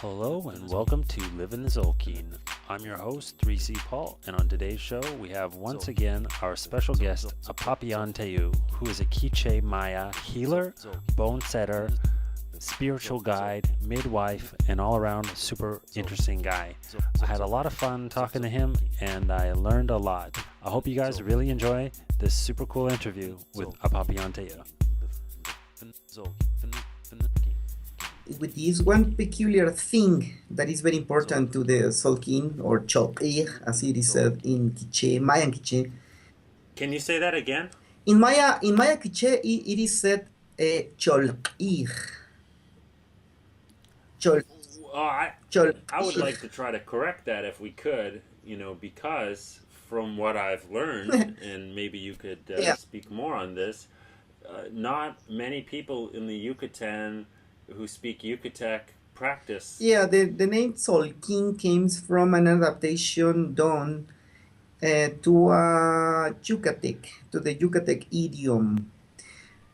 Hello and welcome to Live in the Zolkin. I'm your host, 3C Paul, and on today's show we have once again our special guest, Apab'yan Tew, who is a Kiche Maya healer, bone setter, spiritual guide, midwife, and all around super interesting guy. I had a lot of fun talking to him and I learned a lot. I hope you guys really enjoy this super cool interview with Apab'yan Tew. With this one peculiar thing that is very important to the Tzolkin or Cholqir, as it is said in Kiche, Mayan Kiche. Can you say that again? In Maya Kiche, it is said Cholqir. I would like to try to correct that if we could, because from what I've learned, and maybe you could speak more on this, not many people in the Yucatan who speak Yucatec practice. Yeah, the name Tzolkin came from an adaptation done to the Yucatec idiom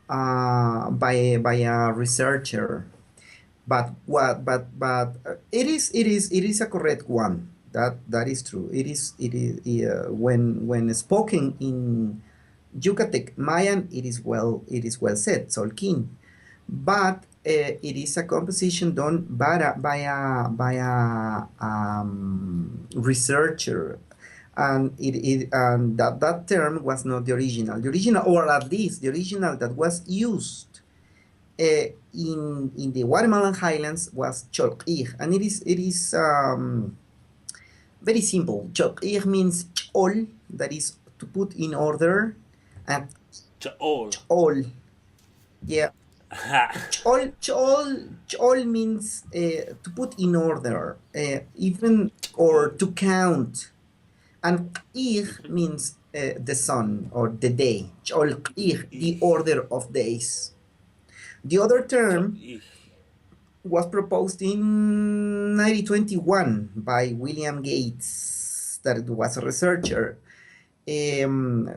by a researcher. But it is a correct one. That is true. It is when spoken in Yucatec Mayan, it is well said Tzolkin, but it is a composition done by a researcher, and that term was not the original. The original, or at least the original that was used in the Guatemalan highlands, was Cholqir, and it is very simple. Cholqir means chol, that is to put in order, and chol, yeah. Chol means to put in order, even, or to count, and qir means the sun or the day. Chol qir, the order of days. The other term was proposed in 1921 by William Gates, that was a researcher. And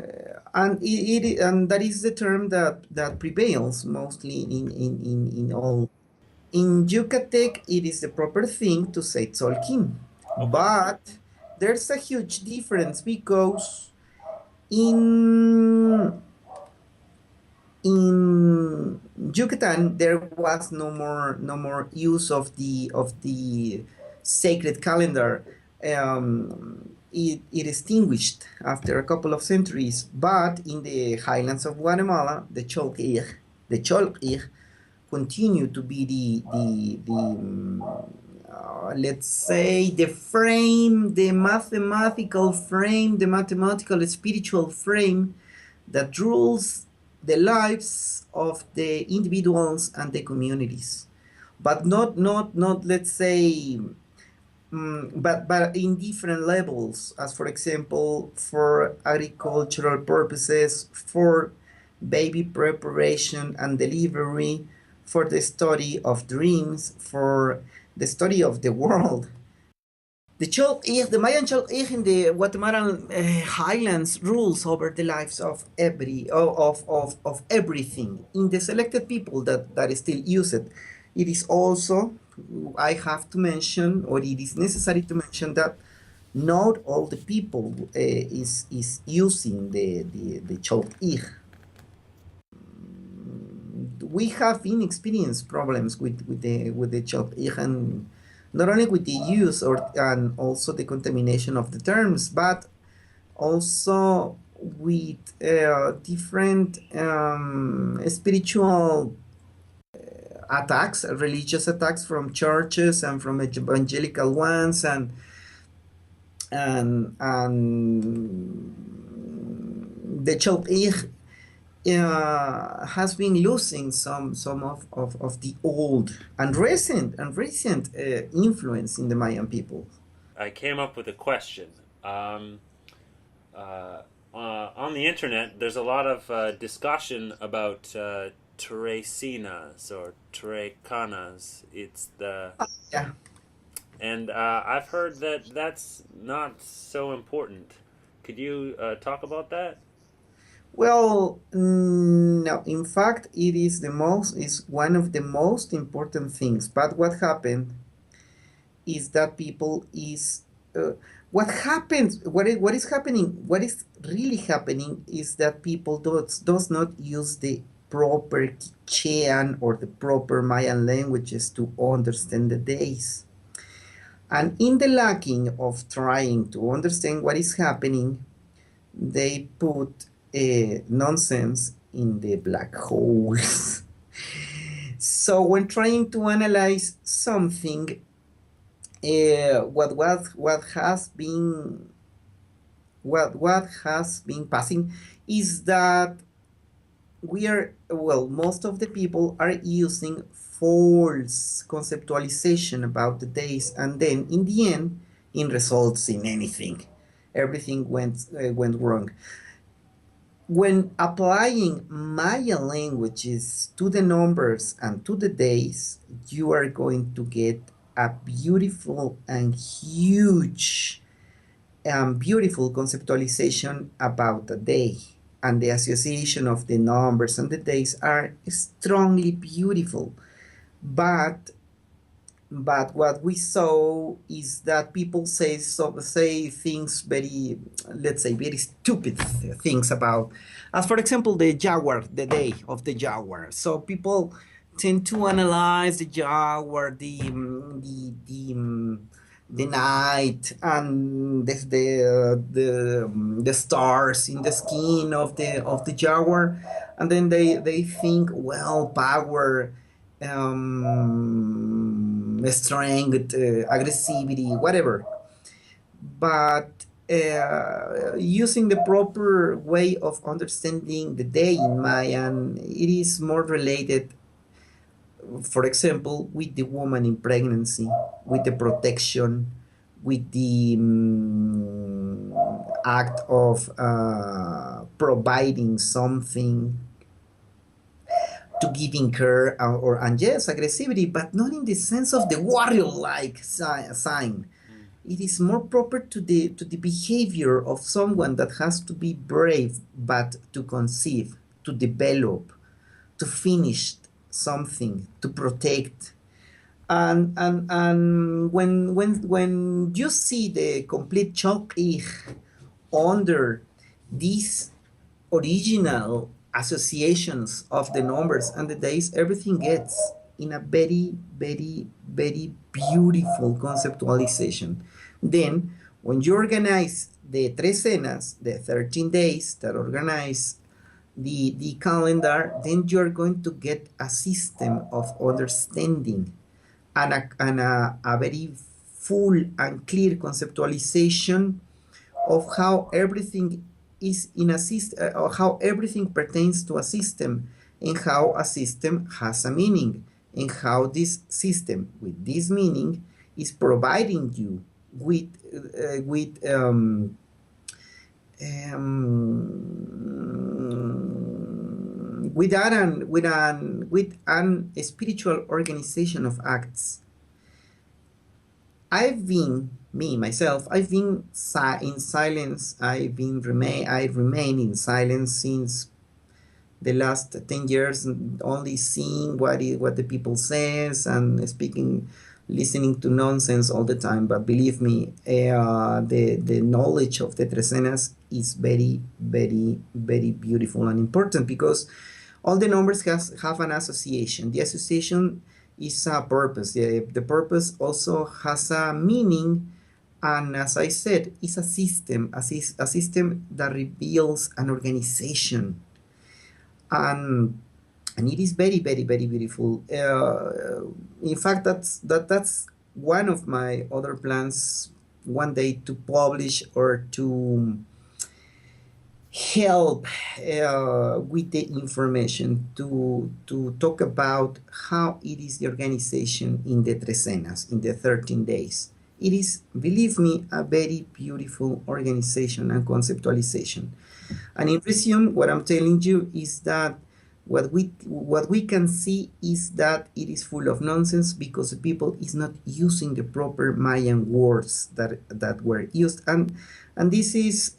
that is the term that prevails mostly in all. In Yucatec, it is the proper thing to say Tzolkin, but there's a huge difference, because in Yucatan there was no more use of the sacred calendar. It extinguished after a couple of centuries, but in the highlands of Guatemala, the Cholqir continue to be let's say the frame, the mathematical frame, the mathematical spiritual frame that rules the lives of the individuals and the communities, but not let's say. But in different levels, as for example, for agricultural purposes, for baby preparation and delivery, for the study of dreams, for the study of the world. The Mayan Cholqir in the Guatemalan highlands rules over the lives of everything. In the selected people that still use it, it is also, I have to mention, or it is necessary to mention, that not all the people is using the Cholqir. We have inexperienced problems with the Cholqir, and not only with the use and also the contamination of the terms, but also with different spiritual attacks, religious attacks from churches and from evangelical ones, and the Cholqir has been losing some of the old and recent influence in the Mayan people. I came up with a question. On the internet, there's a lot of discussion about Teresinas or Terecanas. It's the Yeah. and I've heard that that's not so important. Could you talk about that? Well, no. In fact, is one of the most important things. But what happened is that people is what happens what is happening, what is really happening is that people does not use the proper Quichean or the proper Mayan languages to understand the days. And in the lacking of trying to understand what is happening, they put nonsense in the black holes. So when trying to analyze something, what has been passing is that most of the people are using false conceptualization about the days, and then in the end it results in anything. Everything went wrong. When applying Maya languages to the numbers and to the days, you are going to get a beautiful and huge beautiful conceptualization about the day. And the association of the numbers and the days are strongly beautiful. But what we saw is that people say things very, let's say, very stupid things about, as for example, the jaguar, the day of the jaguar. So people tend to analyze the jaguar, the night, and the stars in the skin of the jaguar, and then they think, well, power, strength, aggressivity, whatever. But using the proper way of understanding the day in Mayan, it is more related, for example, with the woman in pregnancy, with the protection, with the act of providing something, to giving care, and yes, aggressivity, but not in the sense of the warrior-like sign. It is more proper to the behavior of someone that has to be brave, but to conceive, to develop, to finish something, to protect. And when you see the complete shock under these original associations of the numbers and the days, everything gets in a very, very, very beautiful conceptualization. Then, when you organize the trecenas, the 13 days that organize the calendar, then you're going to get a system of understanding and a very full and clear conceptualization of how everything is in a system, or how everything pertains to a system, and how a system has a meaning, and how this system with this meaning is providing you with an spiritual organization of acts. I've been myself. I've been in silence. I remain in silence since the last 10 years, only seeing what the people says and speaking, listening to nonsense all the time. But believe me, the knowledge of the trecenas is very, very, very beautiful and important, because all the numbers have an association. The association is a purpose. The purpose also has a meaning, and as I said, it's a system, a system that reveals an organization, and it is very, very, very beautiful. In fact, that's one of my other plans, one day, to publish or to help with the information, to talk about how it is the organization in the trecenas, in the 13 days. It is, believe me, a very beautiful organization and conceptualization. And in resume, what I'm telling you is that what we can see is that it is full of nonsense, because the people is not using the proper Mayan words that were used, and this is,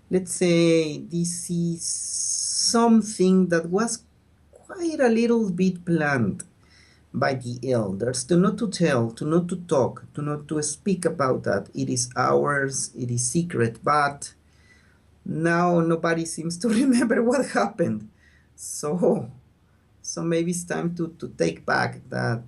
let's say, this is something that was quite a little bit planned, by the elders, to not to tell, to not to talk, to not to speak about that. It is ours, it is secret, but now nobody seems to remember what happened. So so maybe it's time to take back that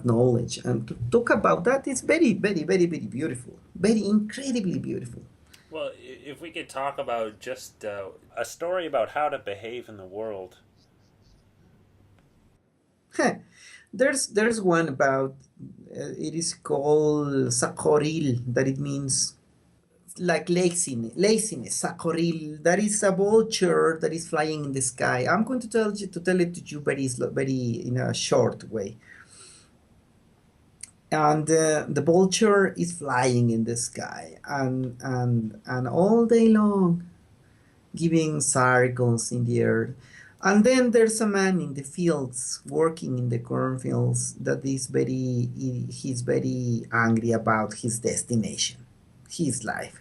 knowledge and to talk about that. It's very, very, very, very beautiful. Very incredibly beautiful. Well, if we could talk about just a story about how to behave in the world. There's one about it is called sakoril, that it means like laziness, sakoril. That is a vulture that is flying in the sky. I'm going to tell it to you very in a short way. And the vulture is flying in the sky and all day long giving circles in the air. And then there's a man in the fields working in the cornfields that is he's very angry about his destination, his life.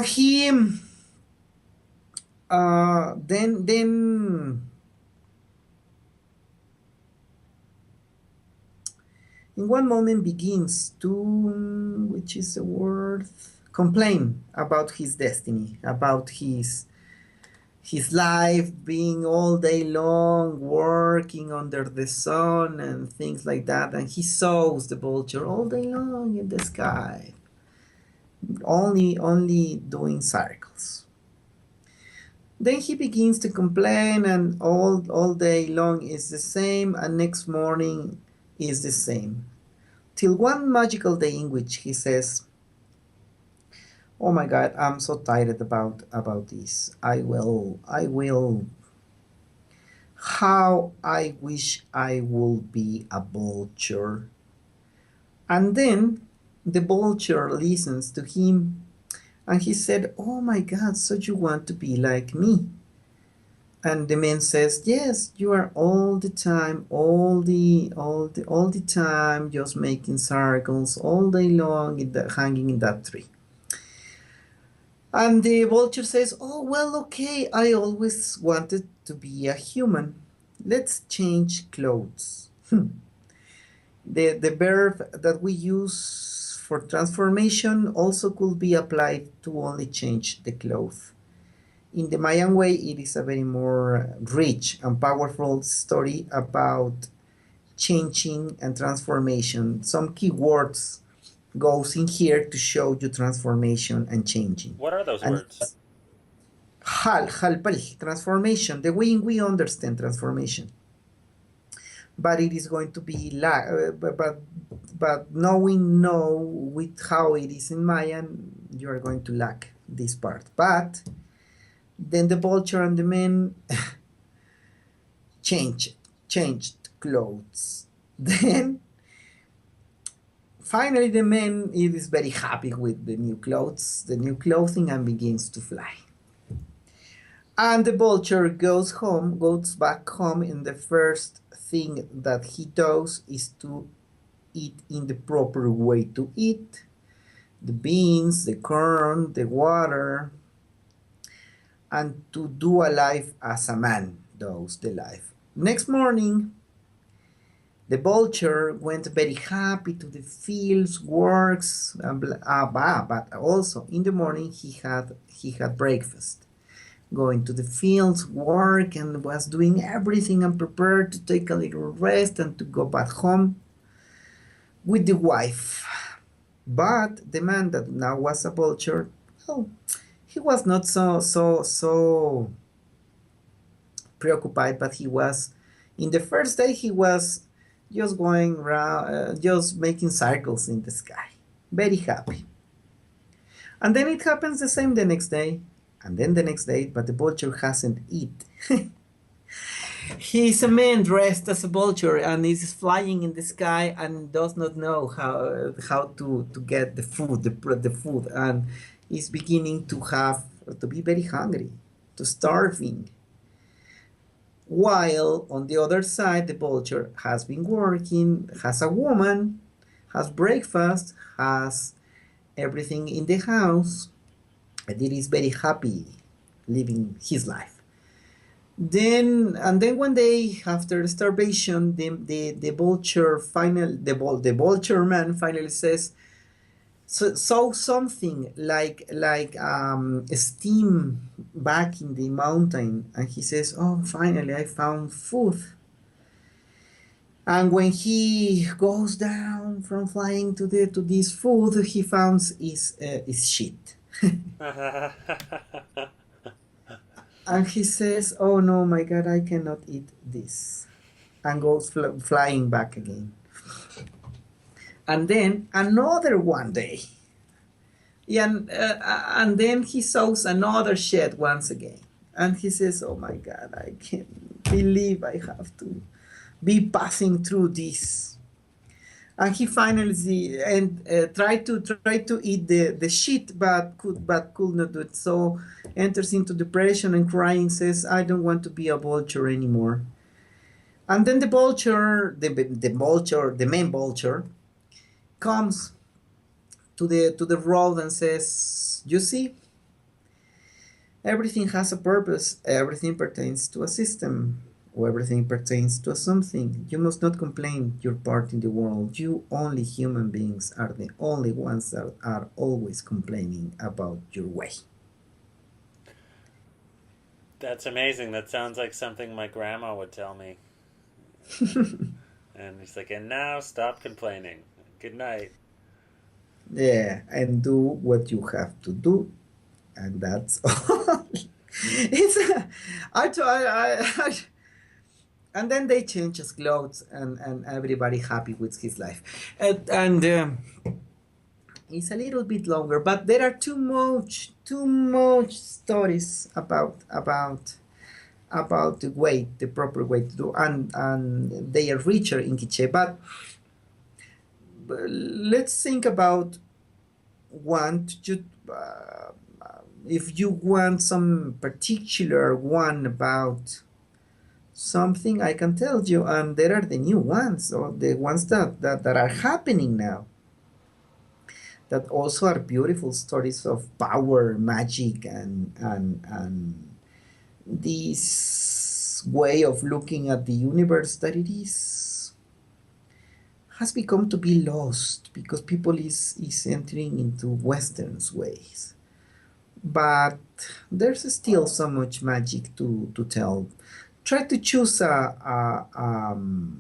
He then in one moment begins to, which is a word, complain about his destiny, about his life, being all day long working under the sun and things like that. And he saws the vulture all day long in the sky, only doing circles. Then he begins to complain, and all day long is the same, and next morning is the same, till one magical day in which he says, "Oh my God, I'm so tired about this. I will. How I wish I would be a vulture." And then the vulture listens to him, and he said, "Oh my God, so you want to be like me?" And the man says, "Yes, you are all the time, all the time, just making circles all day long, hanging in that tree." And the vulture says, "Oh, well, okay, I always wanted to be a human. Let's change clothes." The verb that we use for transformation also could be applied to only change the clothes. In the Mayan way, it is a very more rich and powerful story about changing and transformation. Some key words goes in here to show you transformation and changing. What are those And words? transformation, the way we understand transformation. But it is going to be but knowing with how it is in Mayan, you are going to lack this part. But then the vulture and the man changed clothes. Then finally the man is very happy with the new clothing, and begins to fly. And the vulture goes back home, and the first thing that he does is to eat in the proper way to eat. The beans, the corn, the water, and to do a life as a man does the life. Next morning, the vulture went very happy to the fields, works, but also in the morning he had breakfast, going to the fields, work, and was doing everything and prepared to take a little rest and to go back home with the wife. But the man that now was a vulture, well, he was not so preoccupied, but he was, in the first day, he was just going around, just making circles in the sky, very happy. And then it happens the same the next day, and then the next day, but the vulture hasn't eaten. He's a man dressed as a vulture and is flying in the sky and does not know how to get the food, and is beginning to be very hungry, to starving. While on the other side, the vulture has been working, has a woman, has breakfast, has everything in the house, and it is very happy living his life. Then one day after starvation, the vulture the vulture man finally says, saw something like steam back in the mountain, and he says, "Oh, finally I found food." And when he goes down from flying to this food, he finds is shit. And he says, "Oh no, my God, I cannot eat this," and goes flying back again. And then another one day, and then he saws another shed once again, and he says, "Oh my God, I can't believe I have to be passing through this." And he finally tried to eat the shit, but could not do it. So enters into depression and crying, says, "I don't want to be a vulture anymore." And then the vulture, the main vulture, comes to the road and says, "You see, everything has a purpose. Everything pertains to a system. Or everything pertains to something. You must not complain your part in the world. You only human beings are the only ones that are always complaining about your way." That's amazing. That sounds like something my grandma would tell me. And he's like, and now stop complaining. Good night. Yeah, and do what you have to do, and that's all. It's I and then they change his clothes, and everybody happy with his life, and it's a little bit longer, but there are too much stories about the proper way to do, and they are richer in Kiche. But let's think about one to if you want some particular one about something, I can tell you, and there are the new ones, or the ones that are happening now, that also are beautiful stories of power, magic, and this way of looking at the universe that it is has become to be lost because people is entering into Western ways. But there's still so much magic to tell. Try to choose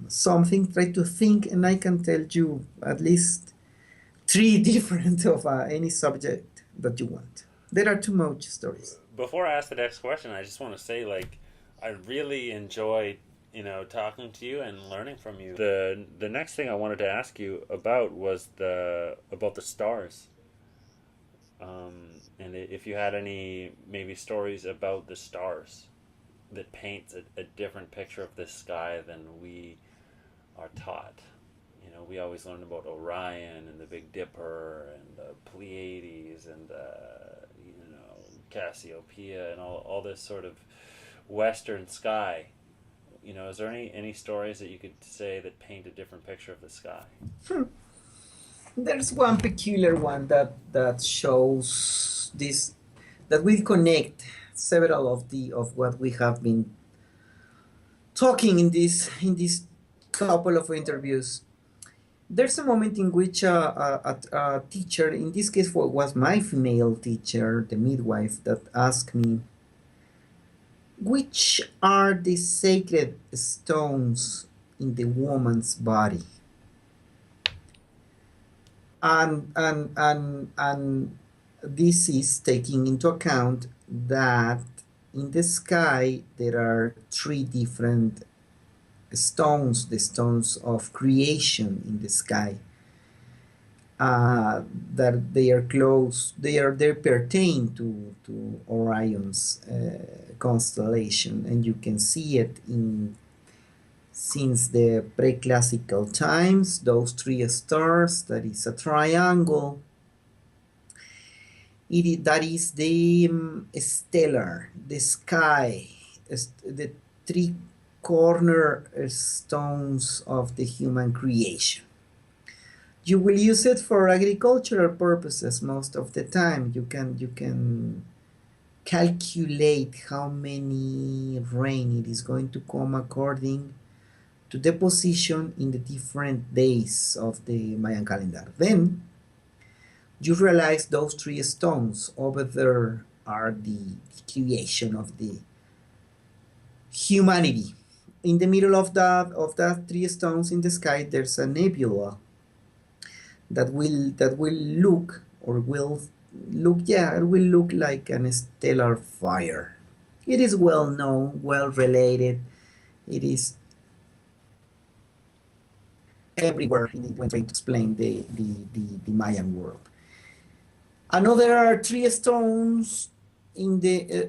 something, try to think, and I can tell you at least three different of any subject that you want. There are too much stories. Before I ask the next question, I just want to say, like, I really enjoyed, talking to you and learning from you. The next thing I wanted to ask you about was about the stars. And if you had any maybe stories about the stars that paints a different picture of the sky than we are taught. We always learn about Orion and the Big Dipper and the Pleiades and Cassiopeia and all this sort of Western sky. Is there any stories that you could say that paint a different picture of the sky? There's one peculiar one that shows this, that will connect several of what we have been talking in this couple of interviews. There's a moment in which a teacher, in this case was my female teacher, the midwife, that asked me, which are the sacred stones in the woman's body? And this is taking into account that in the sky there are three different stones, the stones of creation in the sky, that they are close, they pertain to Orion's constellation, and you can see it since the pre-classical times. Those three stars, that is a triangle. That is the stellar, the sky, the three corner stones of the human creation. You will use it for agricultural purposes most of the time. You can calculate how many rain it is going to come according to the position in the different days of the Mayan calendar. Then you realize those three stones over there are the creation of the humanity. In the middle of that three stones in the sky, there's a nebula that will look or will look, yeah, it will look like an stellar fire. It is well known, well related. It is everywhere when trying to explain the Mayan world. Another three stones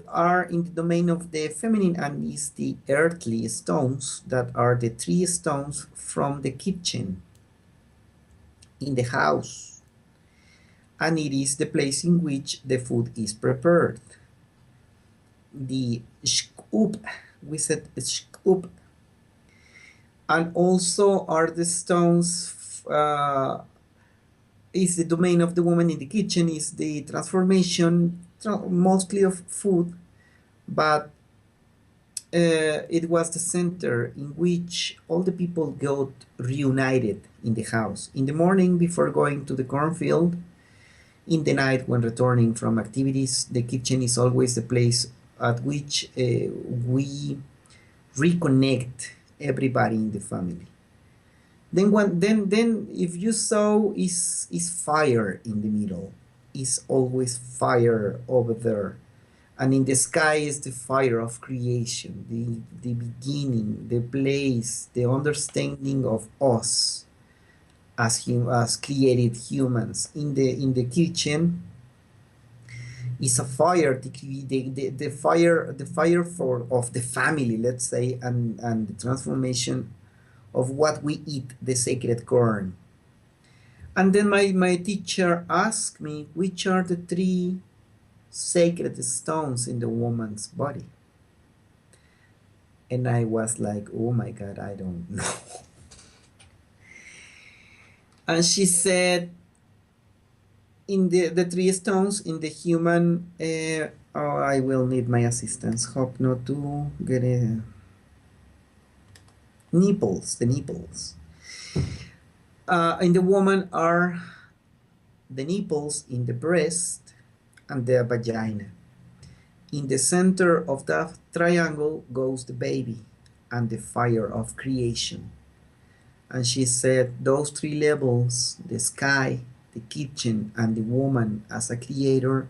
are in the domain of the feminine, and is the earthly stones that are the three stones from the kitchen in the house, and it is the place in which the food is prepared. The shkup, we said shkup, and also are the stones is the domain of the woman in the kitchen, is the transformation mostly of food, but it was the center in which all the people got reunited in the house. In the morning before going to the cornfield, in the night when returning from activities, the kitchen is always the place at which we reconnect everybody in the family. Then if you saw is fire in the middle, is always fire over there, and in the sky is the fire of creation, the beginning, the place, the understanding of us as created humans. In the kitchen is a fire, the fire of the family, let's say, and the transformation of what we eat, the sacred corn. And then my teacher asked me, which are the three sacred stones in the woman's body? And I was like, oh my God, I don't know. And she said, in the three stones in the human, oh, I will need my assistance. Hope not to get a nipples, the nipples. In the woman are the nipples in the breast and the vagina. In the center of that triangle goes the baby and the fire of creation. And she said those three levels, the sky, the kitchen, and the woman as a creator,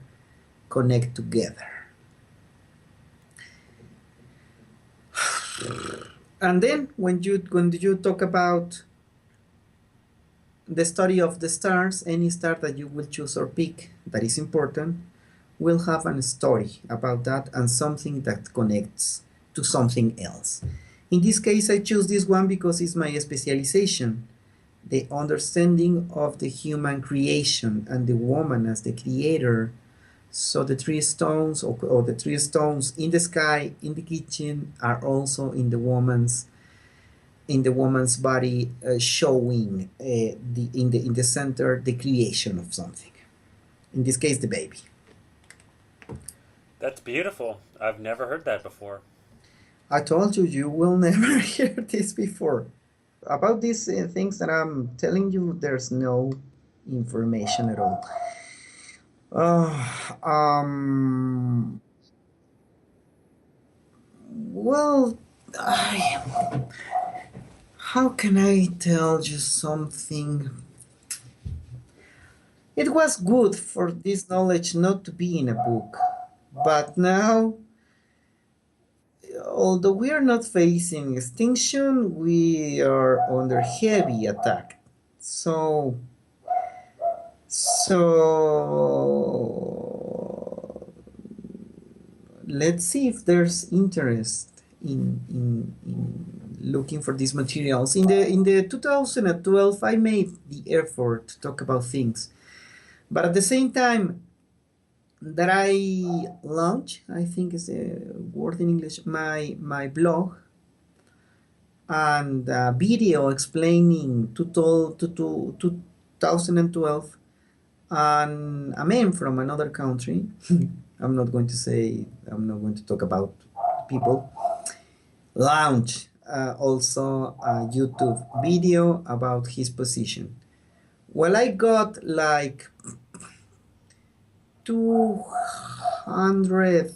connect together. And then when you talk about the study of the stars, any star that you will choose or pick that is important will have a story about that and something that connects to something else. In this case, I choose this one because it's my specialization, the understanding of the human creation and the woman as the creator. So the three stones, or the three stones in the sky, in the kitchen, are also in the woman's body, showing in the center the creation of something. In this case, the baby. That's beautiful. I've never heard that before. I told you, you will never hear this before. About these things that I'm telling you, there's no information at all. Well, how can I tell you something? It was good for this knowledge not to be in a book, but now, although we are not facing extinction, we are under heavy attack. So let's see if there's interest in looking for these materials. In the 2012, I made the effort to talk about things, but at the same time that I launched, I think is a word in English, my blog and a video explaining 2012 and a man from another country, I'm not going to talk about people, launch also a YouTube video about his position. Well, I got like 200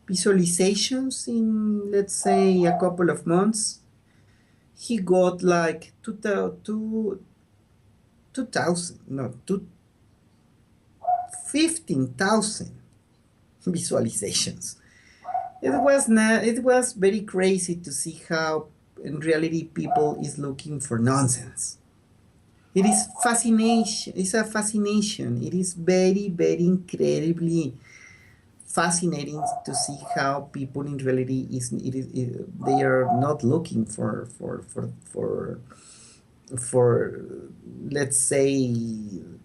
visualizations in, let's say, a couple of months. He got like 2,000, no, 15,000 visualizations. It was very crazy to see how in reality people is looking for nonsense. It is fascination. It's a fascination. It is very, very incredibly fascinating to see how people in reality they are not looking for let's say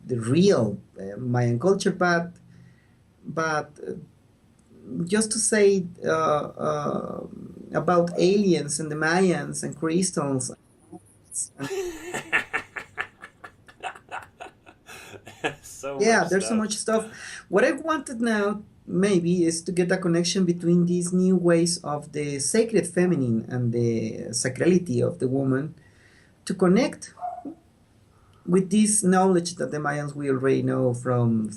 the real Mayan culture, but just to say about aliens and the Mayans and crystals. And So yeah, much there's so stuff. much stuff. What I wanted now maybe is to get a connection between these new ways of the sacred feminine and the sacrality of the woman to connect with this knowledge that the Mayans we already know from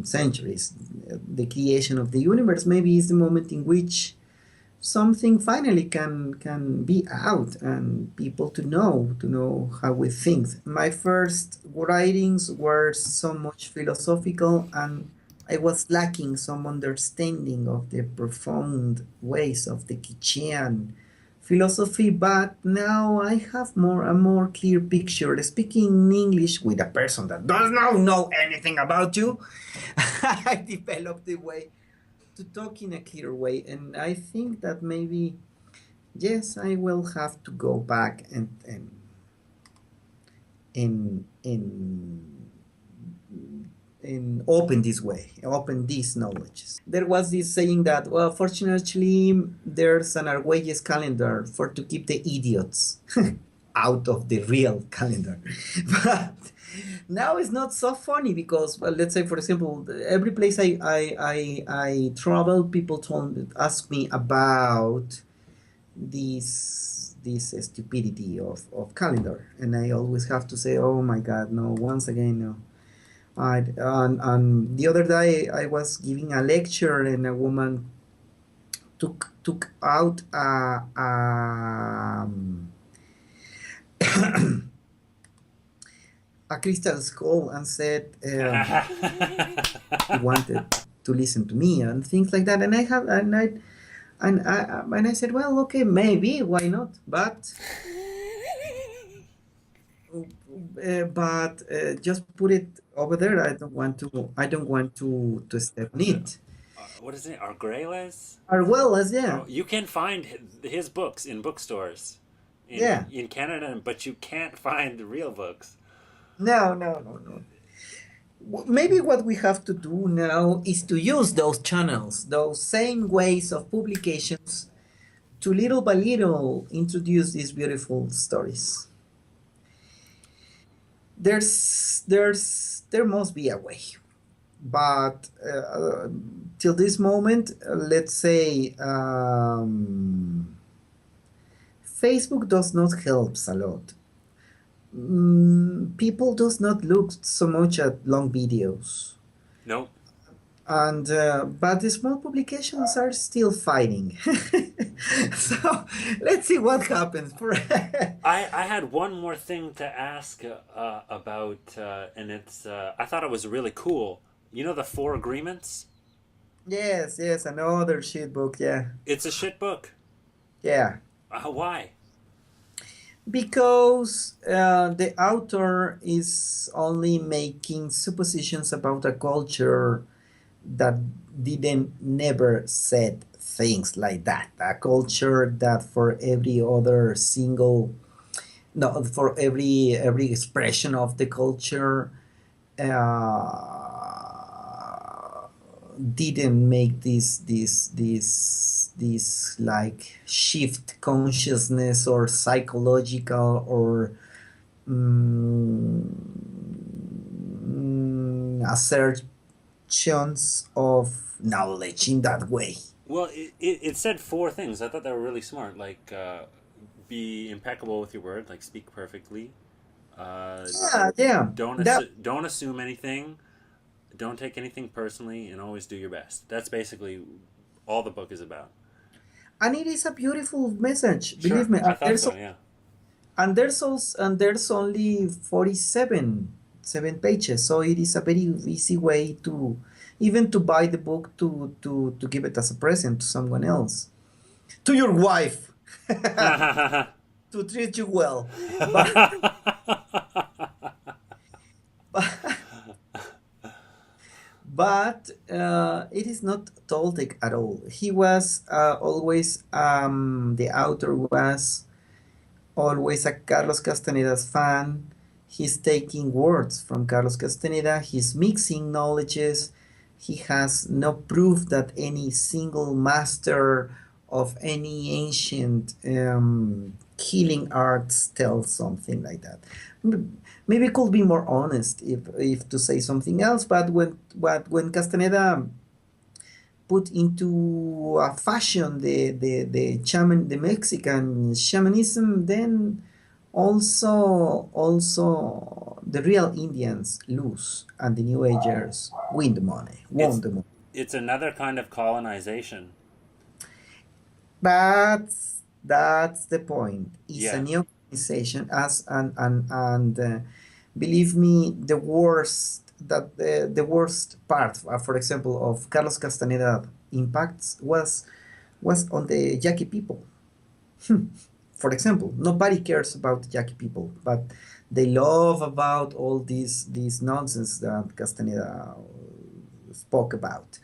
centuries. The creation of the universe maybe is the moment in which something finally can be out and people to know how we think. My first writings were so much philosophical, and I was lacking some understanding of the profound ways of the Kichean philosophy, but now I have a more clear picture. Speaking in English with a person that does not know anything about you, I developed the way to talk in a clear way, and I think that maybe yes, I will have to go back and open this way, open these knowledges. There was this saying that, well, fortunately, there's an Argüelles calendar for to keep the idiots out of the real calendar. But now it's not so funny because, well, let's say, for example, every place I travel, people ask me about this stupidity of calendar, and I always have to say, oh my God, no, once again, no. And the other day I was giving a lecture, and a woman took out a crystal skull and said he wanted to listen to me and things like that. And I said, well, okay, maybe, why not? But just put it over there. I don't want to step on it. What is it? Arguelles? As well as yeah, Oh, you can find his books in bookstores yeah. in Canada, but you can't find the real books. No, no, no, no. Maybe what we have to do now is to use those channels, those same ways of publications, to little by little introduce these beautiful stories. There must be a way, but till this moment, let's say Facebook does not help a lot. People does not look so much at long videos, No. and but the small publications are still fighting. So let's see what happens. I had one more thing to ask about, and it's I thought it was really cool. You know the Four Agreements? Yes, yes, another shit book. Yeah, It's a shit book. yeah. Why? Because the author is only making suppositions about a culture that didn't never said things like that. A culture that for every other single, no, for every expression of the culture, didn't make this like shift consciousness or psychological or assert chunks of knowledge in that way. Well, it said four things. I thought they were really smart. Like, be impeccable with your word, like speak perfectly. Uh, Yeah, yeah. That don't assume anything. Don't take anything personally, and always do your best. That's basically all the book is about. and it is a beautiful message, believe Sure, me. I thought so. Yeah. And there's only 7 pages, so it is a very easy way to even to buy the book to give it as a present to someone else, to your wife, to treat you well. But it is not Toltec at all. He was always the author was always a Carlos Castaneda's fan. He's taking words from Carlos Castaneda. He's mixing knowledges. He has no proof that any single master of any ancient healing arts tells something like that. Maybe could be more honest if to say something else. But when Castaneda put into a fashion the Mexican shamanism, then also the real Indians lose and the New Agers win the money, won it's the money. it's another kind of colonization. That's the point. It's a Yeah. new organization as and believe me, the worst part, for example, of Carlos Castaneda impacts was on the Yaqui people. For example, nobody cares about the Yaqui people, but they love about all these nonsense that Castaneda spoke about.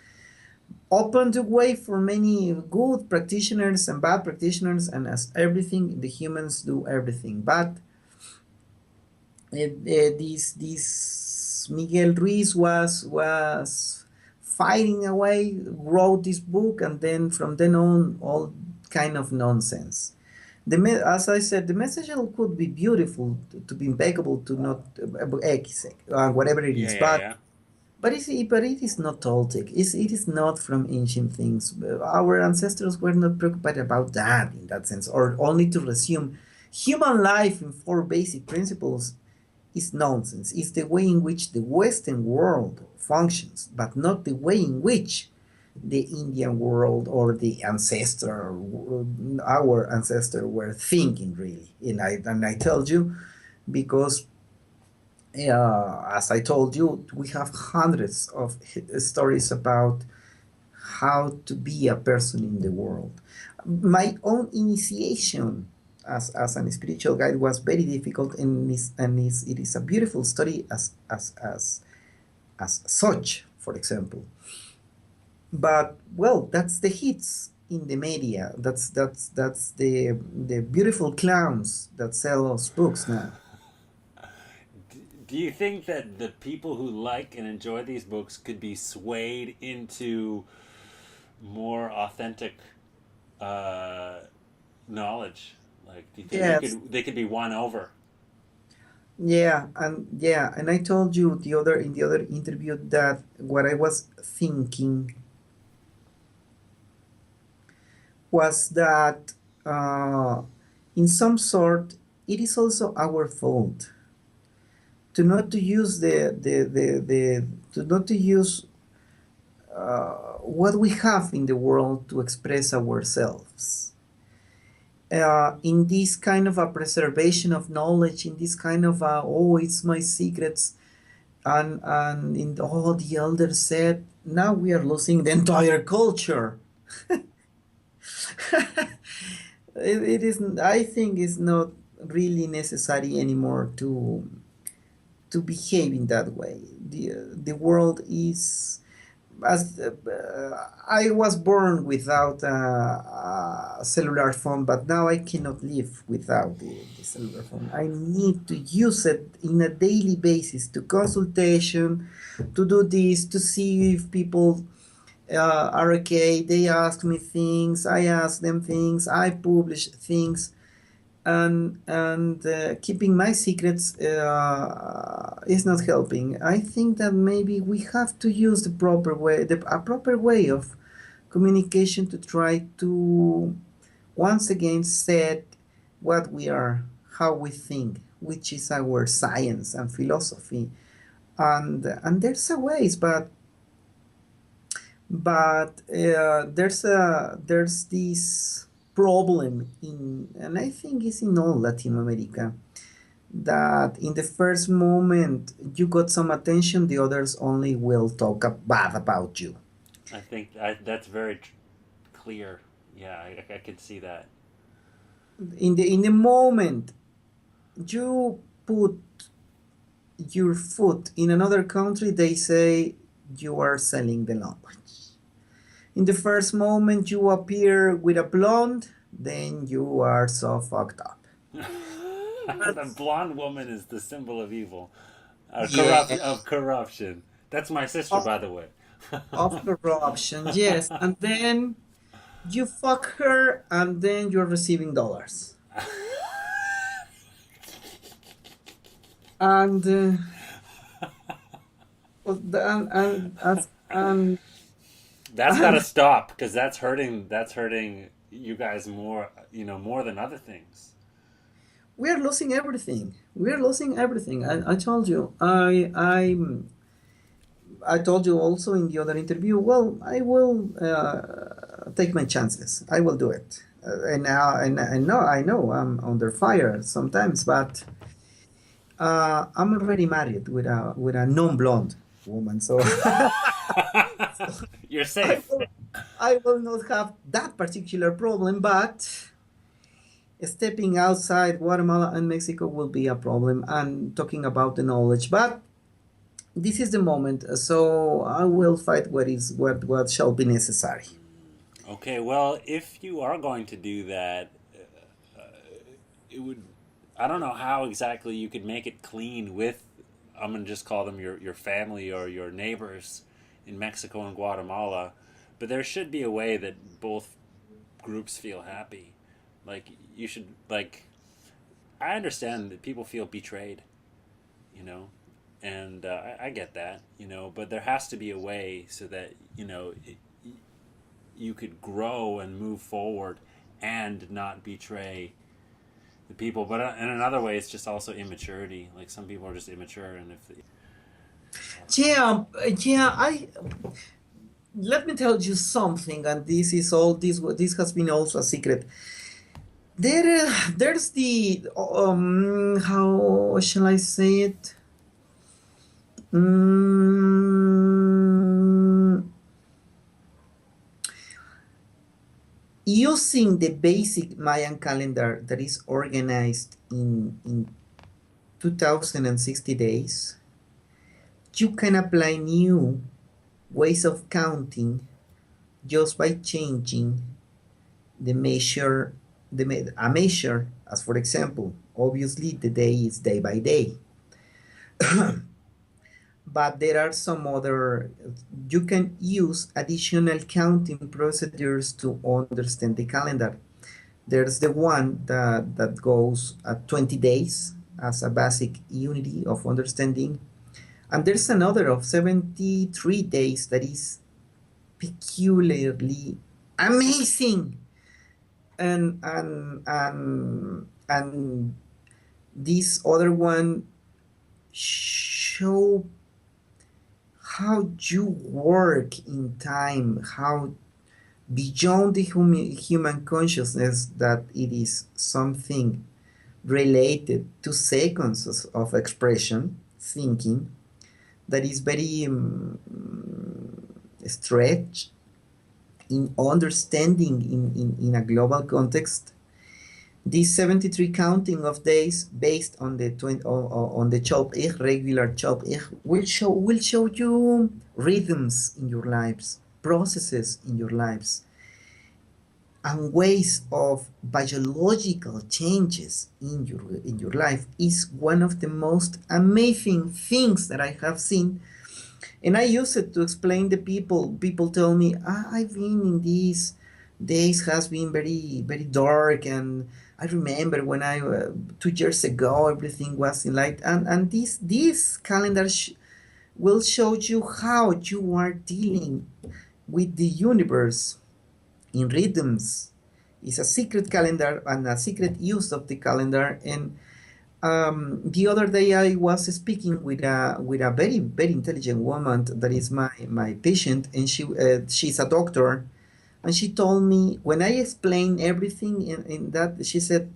Opened the way for many good practitioners and bad practitioners, and as everything, the humans do everything. But this Miguel Ruiz was fighting away, wrote this book, and then from then on, all kind of nonsense. As I said, the message could be beautiful, to be impeccable, to not whatever it Yeah. is, Yeah. Yeah. but it is not Toltec. It is not from ancient things. Our ancestors were not preoccupied about that in that sense, or only to resume human life in four basic principles is nonsense. It's the way in which the Western world functions, but not the way in which the Indian world or the our ancestor were thinking really. And I tell you because as I told you, we have hundreds of stories about how to be a person in the world. My own initiation as an spiritual guide was very difficult, it is a beautiful story as such, for example. But well, that's the hits in the media. That's the beautiful clowns that sell us books now. Do you think that the people who like and enjoy these books could be swayed into more authentic knowledge? Like, do you think Yes. they could be won over? And I told you in the other interview that what I was thinking was that in some sort it is also our fault to not to use the to not to use what we have in the world to express ourselves. In this kind of a preservation of knowledge, in this kind of a, oh, it's my secrets, and in the, oh, the elders said, now we are losing the entire culture. It is, I think, it's not really necessary anymore to behave in that way. The world is as I was born without a cellular phone, but now I cannot live without the cellular phone. I need to use it in a daily basis to consultation, to do this, to see if people are okay. They ask me things, I ask them things, I publish things. and keeping my secrets is not helping. I think that maybe we have to use the proper way, a proper way of communication to try to once again set what we are, how we think, which is our science and philosophy, and there's a ways, but there's this problem in, and I think it's in all Latin America, that in the first moment you got some attention, the others only will talk bad about you. I think that's very clear. Yeah, I can see that. In the moment you put your foot in another country, they say you are selling the language. In the first moment you appear with a blonde, then you are so fucked up. The blonde woman is the symbol of evil, Yeah, of corruption. That's my sister, of, by the way. of corruption, yes. And then you fuck her, and then you're receiving dollars. And and That's got to stop because that's hurting. That's hurting you guys more. More than other things. we are losing everything. We are losing everything. I told you. I told you also in the other interview. Well, I will take my chances. I will do it. And now, and no, I know I'm under fire sometimes, but I'm already married with a non-blonde woman, so You're I safe. will, I will not have that particular problem. But stepping outside Guatemala and Mexico will be a problem. And talking about the knowledge, but this is the moment. So I will fight what shall be necessary. Okay, well, if you are going to do that, it would. I don't know how exactly you could make it clean with. I'm gonna just call them your family or your neighbors in Mexico and Guatemala, but there should be a way that both groups feel happy. Like you should like. I understand that people feel betrayed, you know, and I get that, but there has to be a way so that you could grow and move forward and not betray the people. But in another way, it's just also immaturity. Like some people are just immature, and if they, Yeah, yeah. I Let me tell you something, and this is all. This has been also a secret. There's the how shall I say it? Mm, Using the basic Mayan calendar that is organized in 2060 days, you can apply new ways of counting just by changing the measure, a measure, as for example, obviously the day is day by day. But there are some other, you can use additional counting procedures to understand the calendar. There's the one that goes at 20 days as a basic unity of understanding. And there's another of 73 days that is peculiarly amazing. And this other one show how you work in time, how beyond the human consciousness, that it is something related to seconds of expression, thinking, that is very stretched in understanding in a global context. This 73 counting of days based on the on the Chop-Ich, regular Chop-Ich, will show you rhythms in your lives, processes in your lives, and ways of biological changes in your life. Is one of the most amazing things that I have seen. And I use it to explain the people. People tell me, I've been in these days has been very, very dark, and I remember when I 2 years ago everything was in light, and this calendar will show you how you are dealing with the universe in rhythms. It's a secret calendar and a secret use of the calendar. And the other day I was speaking with a very very intelligent woman that is my patient, and she's a doctor, and she told me when I explained everything in that, she said,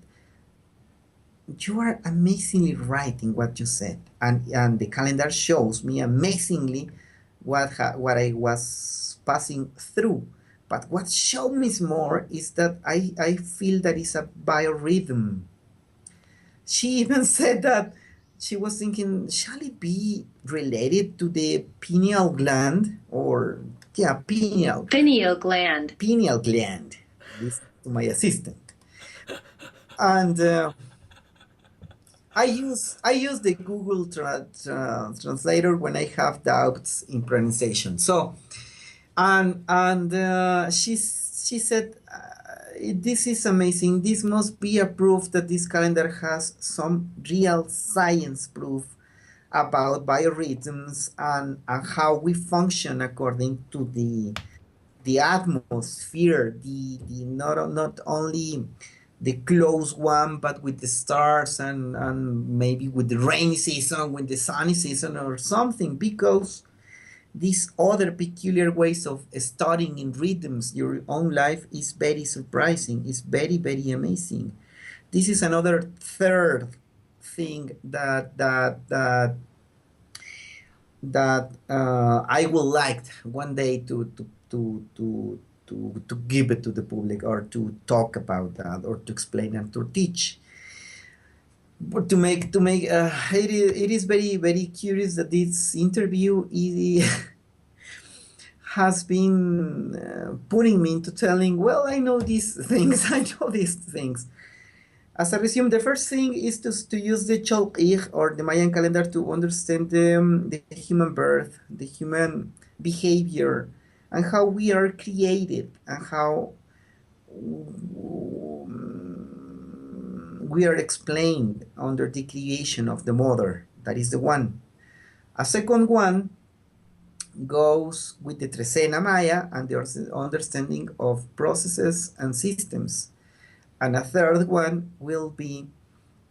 "You are amazingly right in what you said, and the calendar shows me amazingly what I was passing through. But what showed me more is that I feel that it's a biorhythm." She even said that she was thinking, shall it be related to the pineal gland, or yeah, pineal gland. This to my assistant, and I use the Google translator when I have doubts in pronunciation. So and she said, this is amazing. This must be a proof that this calendar has some real science proof about biorhythms, and how we function according to the atmosphere, the not only the close one, but with the stars, and maybe with the rainy season, with the sunny season or something, because these other peculiar ways of studying in rhythms your own life is very surprising. It's very, very amazing. This is another third thing that I would like one day to give it to the public, or to talk about that, or to explain and to teach. But it is very very curious that this interview has been putting me into telling, well, I know these things, I know these things. As I resume, the first thing is to use the Cholq'ij, or the Mayan calendar, to understand the human birth, the human behavior, and how we are created, and how we are explained under the creation of the mother. That is the one. A second one goes with the Trecena Maya and the understanding of processes and systems. And a third one will be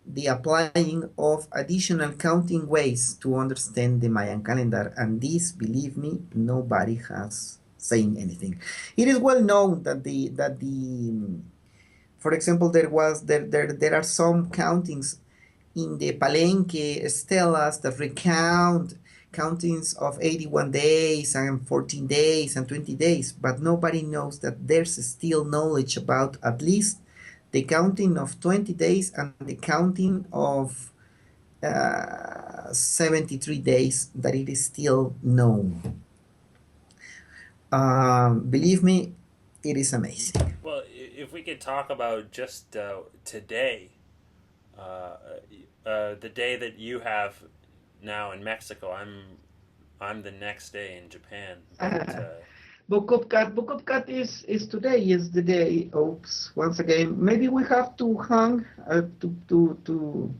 the applying of additional counting ways to understand the Mayan calendar. And this, believe me, nobody has saying anything. It is well known that for example, there are some countings in the Palenque stelas that recount countings of 81 days and 14 days and 20 days, but nobody knows that there's still knowledge about at least the counting of 20 days and the counting of 73 days, that it is still known. Believe me, it is amazing. Well, if we could talk about just today, the day that you have now in Mexico, I'm the next day in Japan. But, Bukupkat is today, is the day. Oops, once again, maybe we have to hang to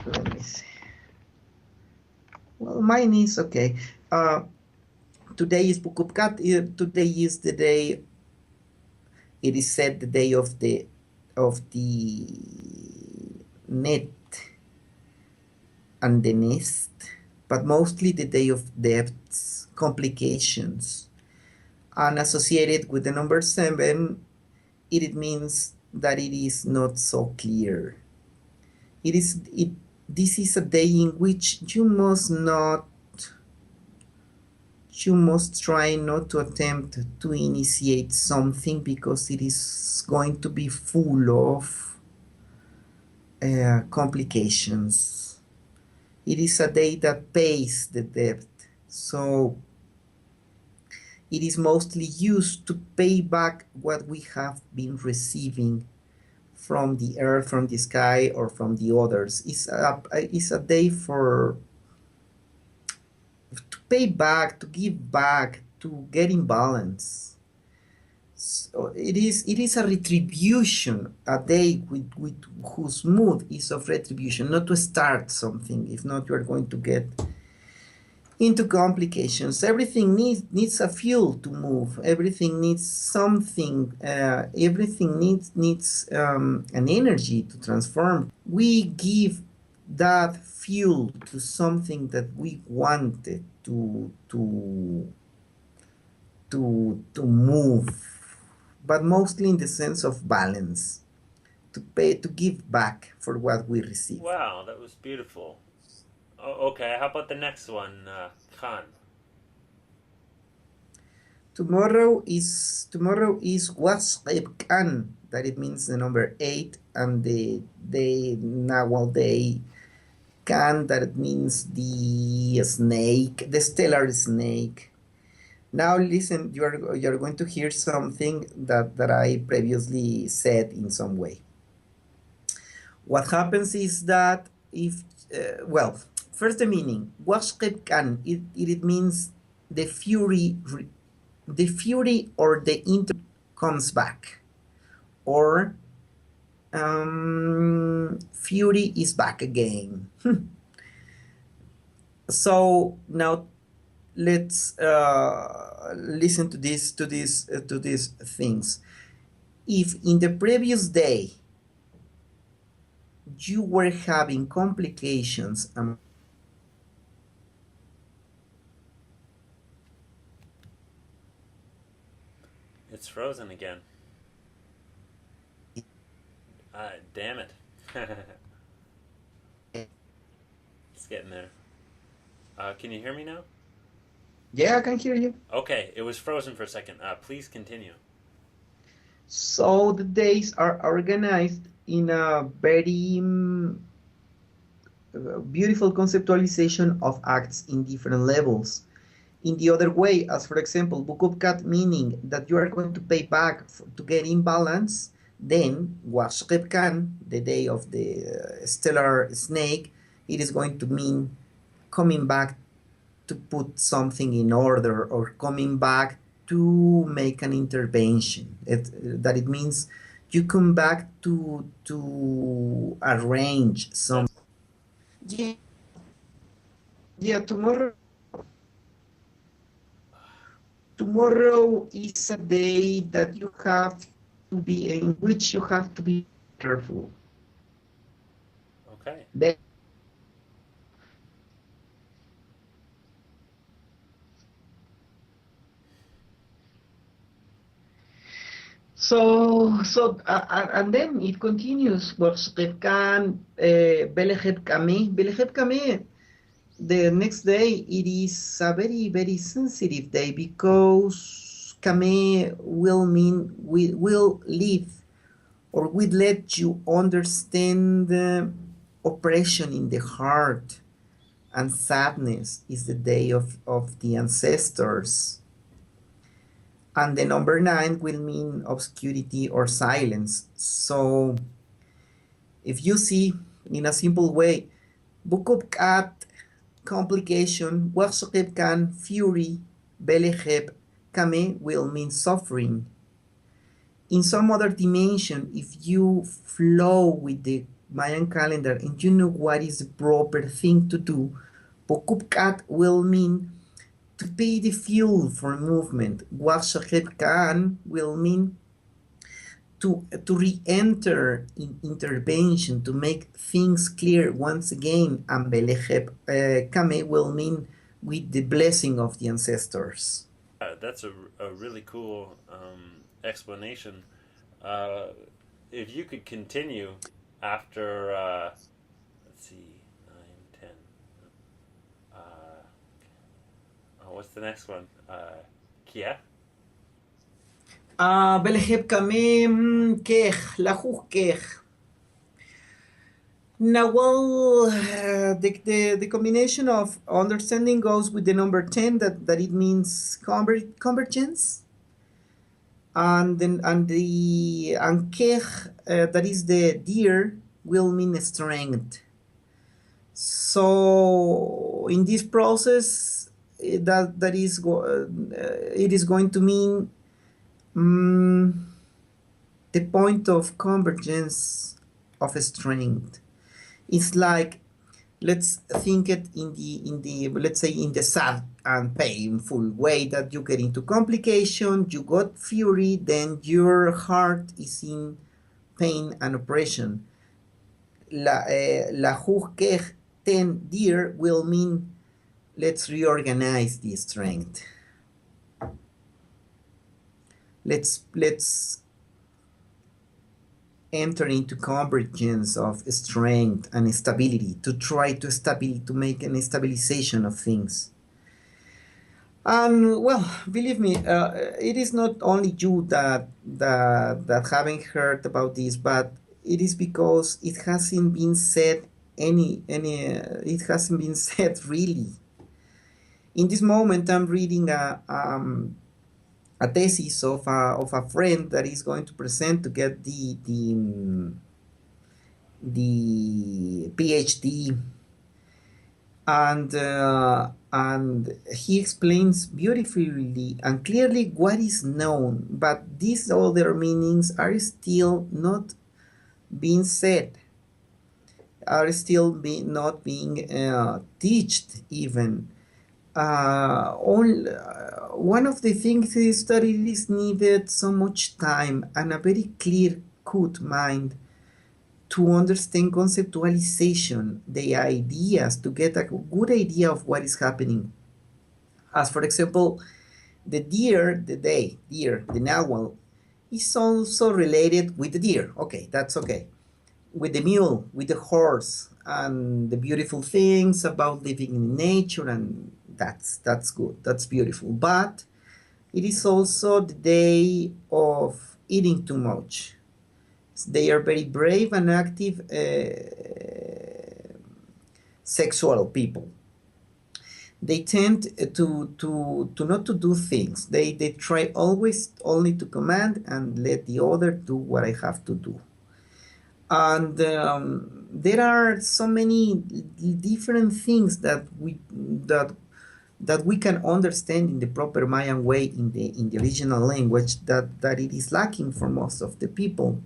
let me see. Well, mine is okay. Today is Bukupkat. Today is the day. It is said the day of the net and the nest, but mostly the day of debts, complications, and associated with the number 7, it means that it is not so clear. This is a day in which you must try not to attempt to initiate something, because it is going to be full of complications. It is a day that pays the debt, so it is mostly used to pay back what we have been receiving from the earth, from the sky, or from the others. It's a day to pay back, to give back, to get in balance. So it is a retribution, a day with whose mood is of retribution, not to start something. If not, you are going to get into complications. Everything needs a fuel to move. Everything needs something. Everything needs an energy to transform. We give that fuel to something that we wanted to move, but mostly in the sense of balance, to give back for what we receive. Wow, that was beautiful. Oh, okay, how about the next one, Khan? Tomorrow is Wasqib Khan, that it means the number 8, and the Nawal day Khan, that it means the snake, the stellar snake. Now listen, you're going to hear something that I previously said in some way. What happens is that if, well, first the meaning, Wasqib Khan, it means the fury, or the inter comes back, or fury is back again. So now let's listen to these things. If in the previous day you were having complications, It's frozen again. Damn it. It's getting there. Can you hear me now? yeah, I can hear you. Okay, it was frozen for a second. Please continue. So the days are organized in a very beautiful conceptualization of acts in different levels. In the other way, as for example, Bukubkat, meaning that you are going to pay back to get in balance, then Washqib Khan, the day of the stellar snake, it is going to mean coming back to put something in order, or coming back to make an intervention. That it means you come back to arrange some. Yeah, yeah. Tomorrow is a day that you have to be in which you have to be careful. Okay. And then it continues. Beleheb Kameh. The next day, it is a very, very sensitive day, because Kameh will mean we will live, or will let you understand oppression in the heart, and sadness is the day of the ancestors. And the number 9 will mean obscurity or silence. So if you see in a simple way, Bukubkat, complication, Waqsaqib Kan, fury, Beleheb, Kame will mean suffering. In some other dimension, if you flow with the Mayan calendar and you know what is the proper thing to do, Bukubkat will mean to pay the fuel for movement. Waqsaqib Kan will mean to re-enter in intervention, to make things clear once again. And Beleheb Kame will mean with the blessing of the ancestors. That's a really cool explanation. If you could continue after, let's see, 9, 10. What's the next one? Kiche? Beleheb Kame Kech, Lahuch Kech. Now, well, the combination of understanding goes with the number 10, that it means convergence, and then the Kech, that is the deer, will mean strength. So in this process, it is going to mean mm, the point of convergence of strength. It's like, let's think it in the let's say in the sad and painful way that you get into complication, you got fury, then your heart is in pain and oppression. La juzgue ten dear will mean let's reorganize the strength. Let's enter into convergence of strength and stability to try to make an stabilization of things. And well, believe me, it is not only you that haven't heard about this, but it is because it hasn't been said it hasn't been said really. In this moment, I'm reading a thesis of a friend that is going to present to get the PhD, and he explains beautifully and clearly what is known, but these other meanings are still not being said, are still not being taught even. One of the things is that it is needed so much time and a very clear cut mind to understand conceptualization, the ideas, to get a good idea of what is happening. As for example, the deer, the nahual, is also related with the deer. Okay, that's okay. With the mule, with the horse, and the beautiful things about living in nature, and that's good, that's beautiful. But it is also the day of eating too much. They are very brave and active sexual people. They tend to not to do things. They try always only to command and let the other do what I have to do. And there are so many different things that we can understand in the proper Mayan way in the original language that it is lacking for most of the people.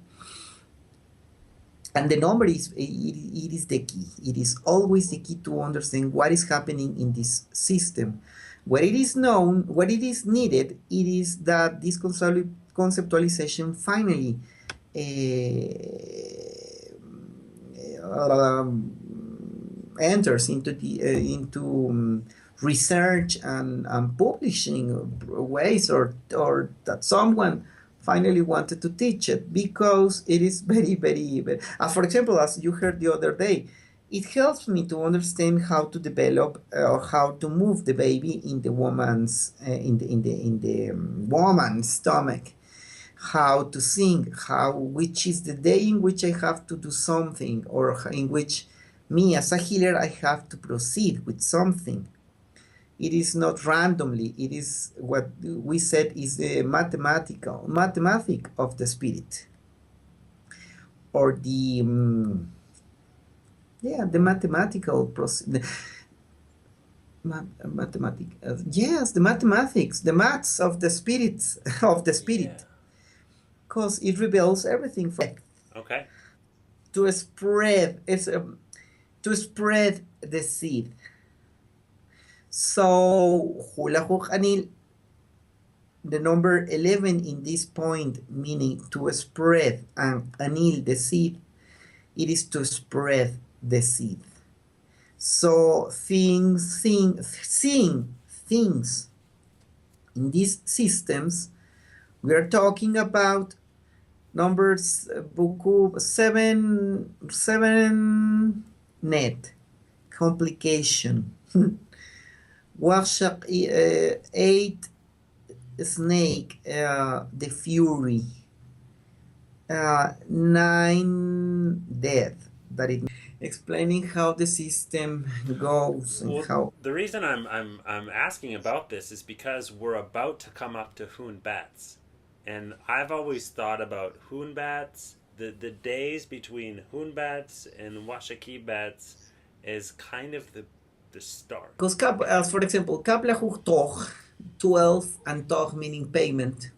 And the number is it is the key. It is always the key to understand what is happening in this system. What it is known, what it is needed, it is that this conceptualization finally enters into research and publishing ways, or that someone finally wanted to teach it, because it is very, very, very for example, as you heard the other day, it helps me to understand how to develop or how to move the baby in the woman's woman's stomach, how to sing, which is the day in which I have to do something, or in which me as a healer I have to proceed with something. It is not randomly. It is what we said is the mathematic of the spirit, or the the mathematical process. Yes, the mathematics, the maths of the spirits of the spirit, because it reveals everything. Okay. To spread to spread the seed. So, hula anil, the number 11 in this point, meaning to spread, and anil, the seed, it is to spread the seed. So, things in these systems, we are talking about numbers, buku 7 net, complication. Warshak 8 snake, the fury. 9 death. That it explaining how the system goes and how. The reason I'm asking about this is because we're about to come up to Batz, and I've always thought about Batz. The days between Batz and Washaki Batz is kind of the start. Because for example, Kapla Toch, 12, and Toch meaning payment.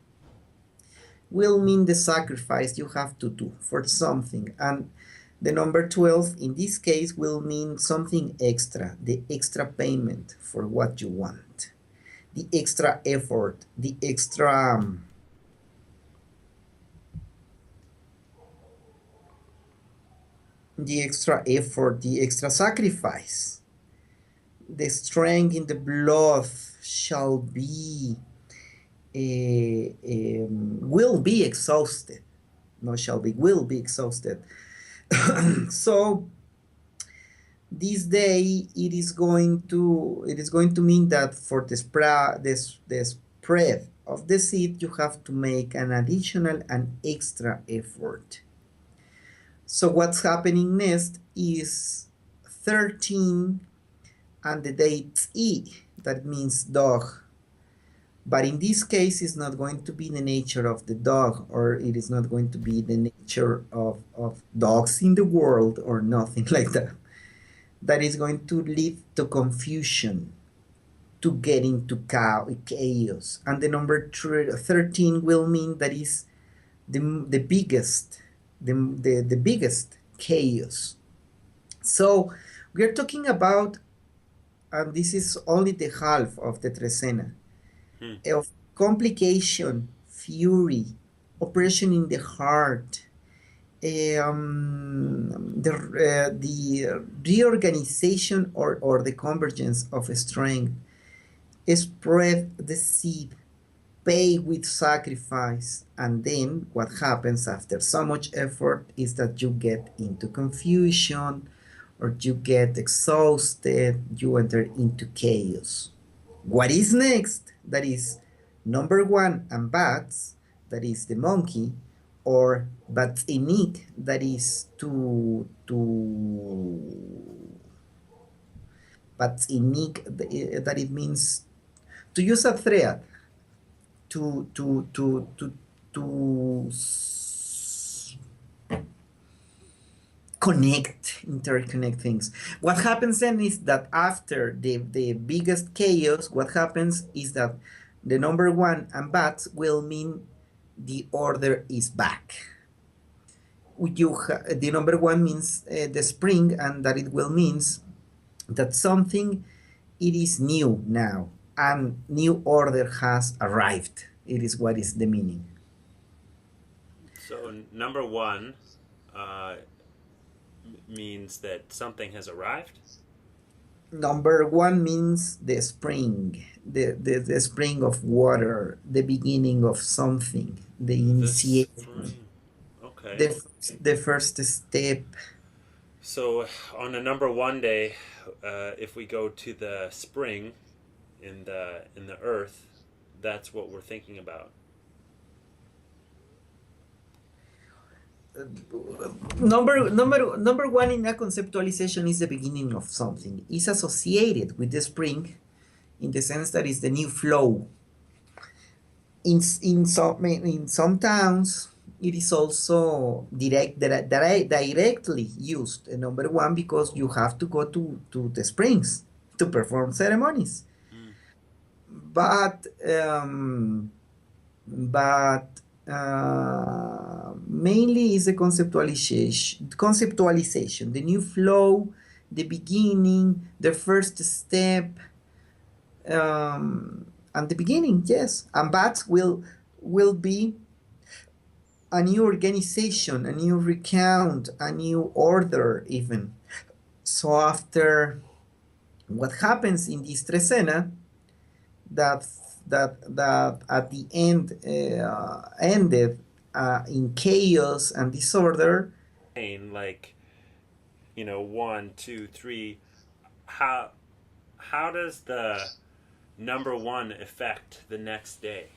will mean the sacrifice you have to do for something. And the number 12 in this case will mean something extra, the extra payment for what you want, the extra effort, the extra effort, the extra sacrifice. The strength in the blood shall be will be exhausted. No shall be, will be exhausted. So this day it is going to mean that for the spread of the seed you have to make an additional and extra effort. So what's happening next is 13 and the date E, that means dog. But in this case, it's not going to be the nature of the dog, or it is not going to be the nature of dogs in the world, or nothing like that. That is going to lead to confusion, to get into chaos. And the number 13 will mean that is the biggest, the biggest chaos. So we are talking about, and this is only the half of the trecena, of complication, fury, oppression in the heart, the reorganization or the convergence of strength, spread the seed, pay with sacrifice, and then what happens after so much effort is that you get into confusion, or you get exhausted, you enter into chaos. What is next? That is number 1 and Batz, that is the monkey, or Batzinik, that is Batzinik, that it means to use a thread, to interconnect things. What happens then is that after the biggest chaos, what happens is that the number 1 and Batz will mean the order is back. The number 1 means the spring, and that it will means that something, it is new now, and new order has arrived. It is what is the meaning. So number 1 means that something has arrived? Number 1 means the spring, the spring of water, the beginning of something, the initiation, okay, the first step. So on a number 1 day, if we go to the spring in the earth, that's what we're thinking about. Number 1 in a conceptualization is the beginning of something. It's associated with the spring in the sense that it's the new flow. In some towns, it is also directly used, number 1, because you have to go to the springs to perform ceremonies. But mainly is a conceptualization, the new flow, the beginning, the first step, and the beginning, yes. And Batz will be a new organization, a new recount, a new order even. So after what happens in this trecena, that at the end ended in chaos and disorder. Like, 1, 2, 3. How does the number 1 affect the next day?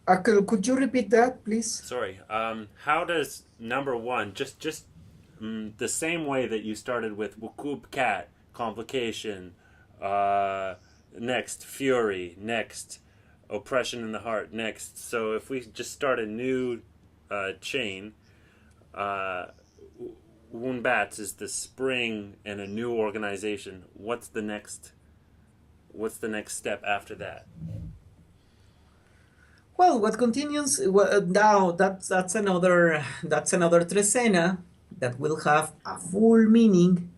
Could you repeat that, please? Sorry. How does number 1 just the same way that you started with Wukub Cat, complication, next fury, next oppression in the heart, next. So if we just start a new chain, Batz is the spring and a new organization. What's the next step after that? Well, what continues now? That's another trecena that will have a full meaning,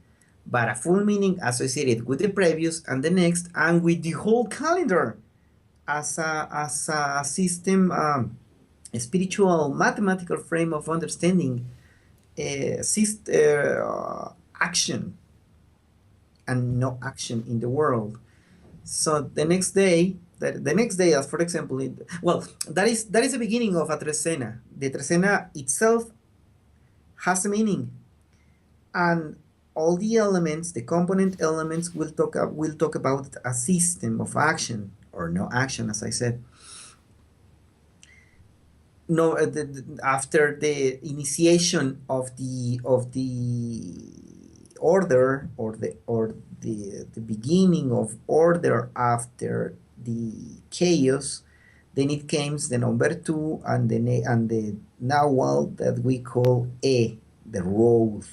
but a full meaning associated with the previous and the next, and with the whole calendar as a system, a spiritual mathematical frame of understanding, action and no action in the world. So the next day, as for example, that is the beginning of a trecena. The trecena itself has a meaning, and all the elements, the component elements, will talk about a system of action or no action, as I said. No, after the initiation of the order, or the beginning of order after the chaos, then it comes the number two and the nawal that we call the road.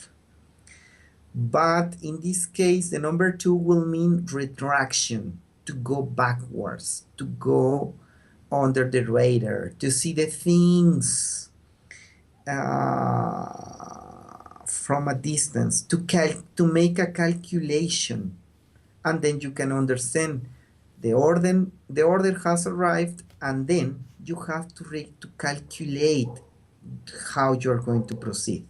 But in this case, the number two will mean retraction, to go backwards, to go under the radar, to see the things from a distance, to make a calculation, and then you can understand the order has arrived, and then you have to calculate how you're going to proceed.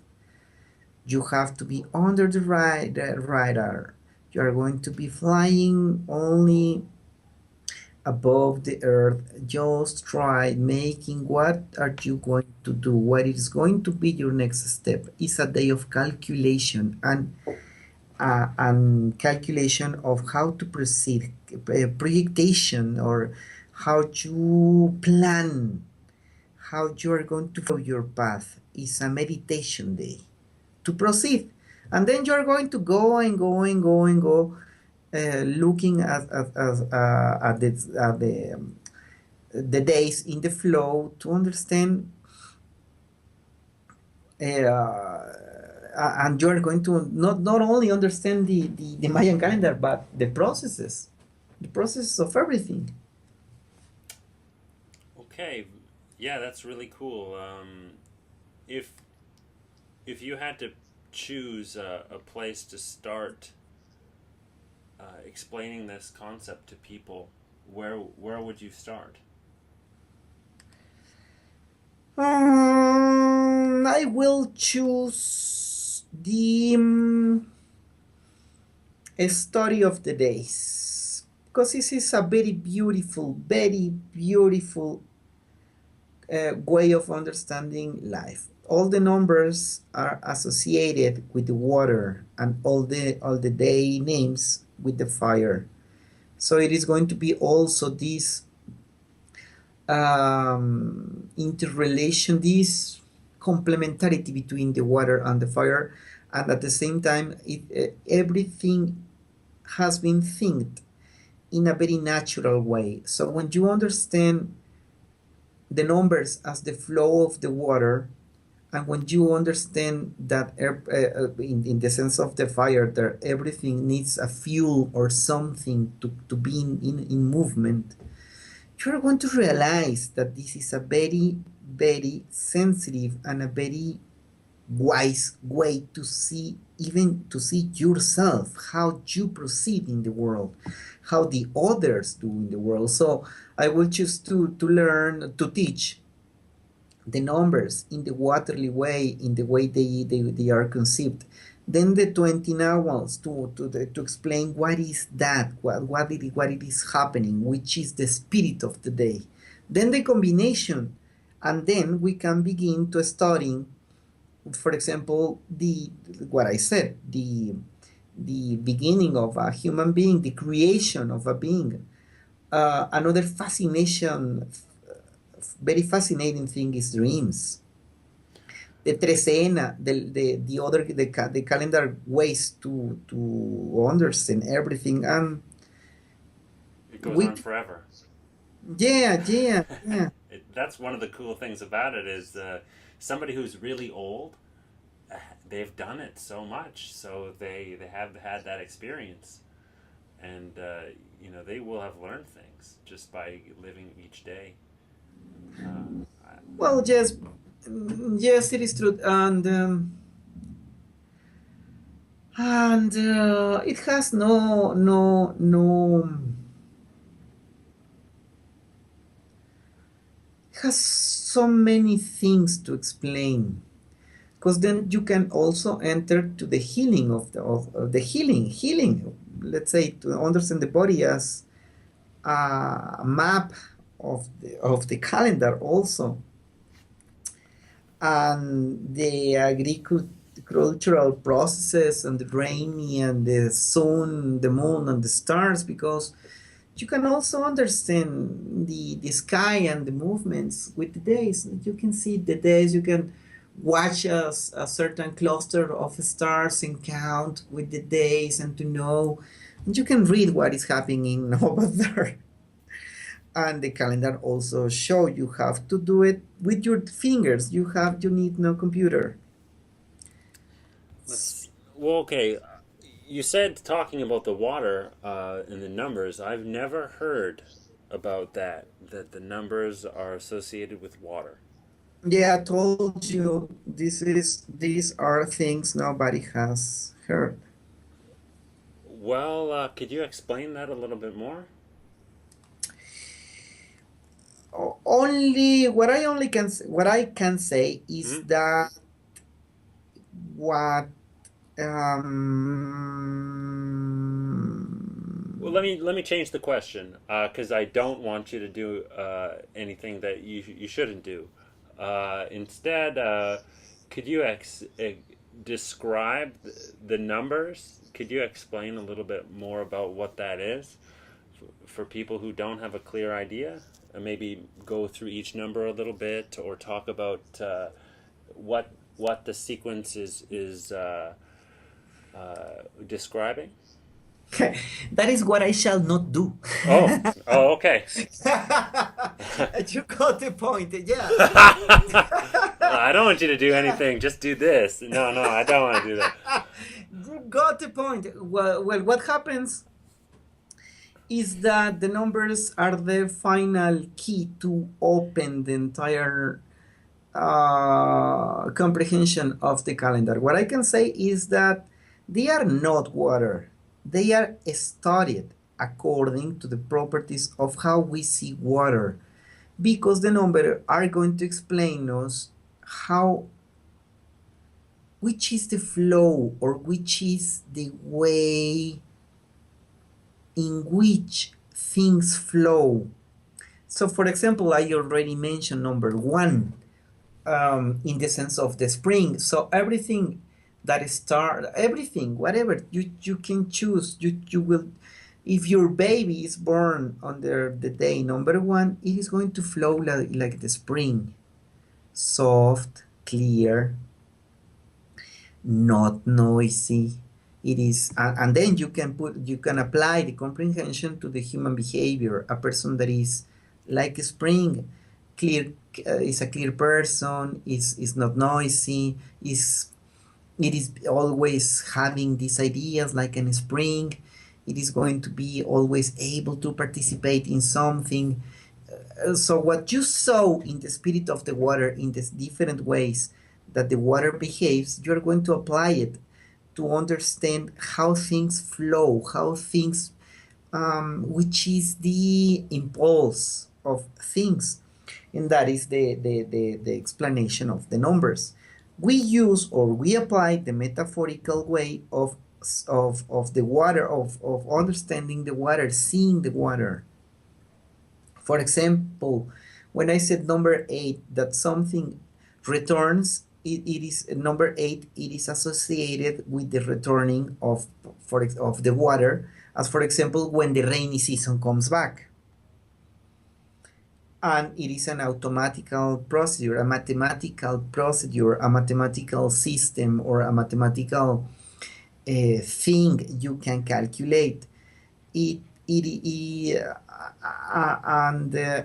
You have to be under the radar. You are going to be flying only above the earth. Just try making what are you going to do, what is going to be your next step. It's a day of calculation and calculation of how to proceed, projection, or how to plan how you are going to follow your path. Is a meditation day to proceed, and then you are going to go and go and go and go, looking at the days in the flow to understand, and you are going to not only understand the Mayan calendar, but the processes of everything. Okay, yeah, that's really cool. If you had to choose a place to start explaining this concept to people, where would you start? I will choose the story of the days, because this is a very beautiful way of understanding life. All the numbers are associated with the water, and all the day names with the fire. So it is going to be also this interrelation, this complementarity between the water and the fire, and at the same time, everything has been thinked in a very natural way. So when you understand the numbers as the flow of the water, and when you understand that in the sense of the fire, that everything needs a fuel or something to be in movement, you're going to realize that this is a very, very sensitive and a very wise way to see, even to see yourself, how you proceed in the world, how the others do in the world. So I will choose to learn, to teach the numbers in the Waterly way, in the way they are conceived. Then the 20 nawals to explain what is that, what it is happening, which is the spirit of the day. Then the combination, and then we can begin to studying, for example, what I said, the beginning of a human being, the creation of a being. Another very fascinating thing is dreams. The trecena, the calendar ways to understand everything, and It goes we, on forever. yeah, yeah, yeah. That's one of the cool things about it is somebody who's really old, they've done it so much, so they have had that experience, and they will have learned things just by living each day. Well, yes, yes, it is true, and it has it has so many things to explain. Because then you can also enter to the healing of the healing. Let's say to understand the body as a map of the calendar also, and the agricultural processes and the rainy and the sun, the moon and the stars, because you can also understand the sky and the movements with the days. You can see the days, you can watch a certain cluster of stars and count with the days and to know. And you can read what is happening over there. And the calendar also show you have to do it with your fingers. You need no computer. Well, okay. You said talking about the water and the numbers. I've never heard about that the numbers are associated with water. Yeah, I told you these are things nobody has heard. Well, could you explain that a little bit more? Only what I can say is Hmm. that what Well, let me change the question because I don't want you to do anything that you shouldn't do. Instead, could you describe the numbers? Could you explain a little bit more about what that is for people who don't have a clear idea? And maybe go through each number a little bit, or talk about what the sequence is describing. that is what I shall not do. Oh, oh, okay. You got the point. Yeah, I don't want you to do anything. Just do this. No, no, I don't want to do that. you got the point. Well, what happens is that the numbers are the final key to open the entire comprehension of the calendar. What I can say is that they are not water. They are studied according to the properties of how we see water, because the numbers are going to explain us how which is the flow or which is the way in which things flow. So, for example, I already mentioned number one, in the sense of the spring. So everything that start, everything, whatever you can choose, you will. If your baby is born under the day number one, it is going to flow like the spring, soft, clear, not noisy. It is, and then you can apply the comprehension to the human behavior. A person that is like a spring, clear, is a clear person, is not noisy, is it is always having these ideas like in spring. It is going to be always able to participate in something. So what you saw in the spirit of the water in these different ways that the water behaves, you're going to apply it to understand how things flow, how things, which is the impulse of things. And that is the explanation of the numbers. We use or we apply the metaphorical way of the water, of understanding the water, seeing the water. For example, when I said number eight, that something returns, it is number eight, it is associated with the returning of the water, as for example, when the rainy season comes back. And it is an automatical procedure, a mathematical procedure, a mathematical system, or a mathematical thing you can calculate. It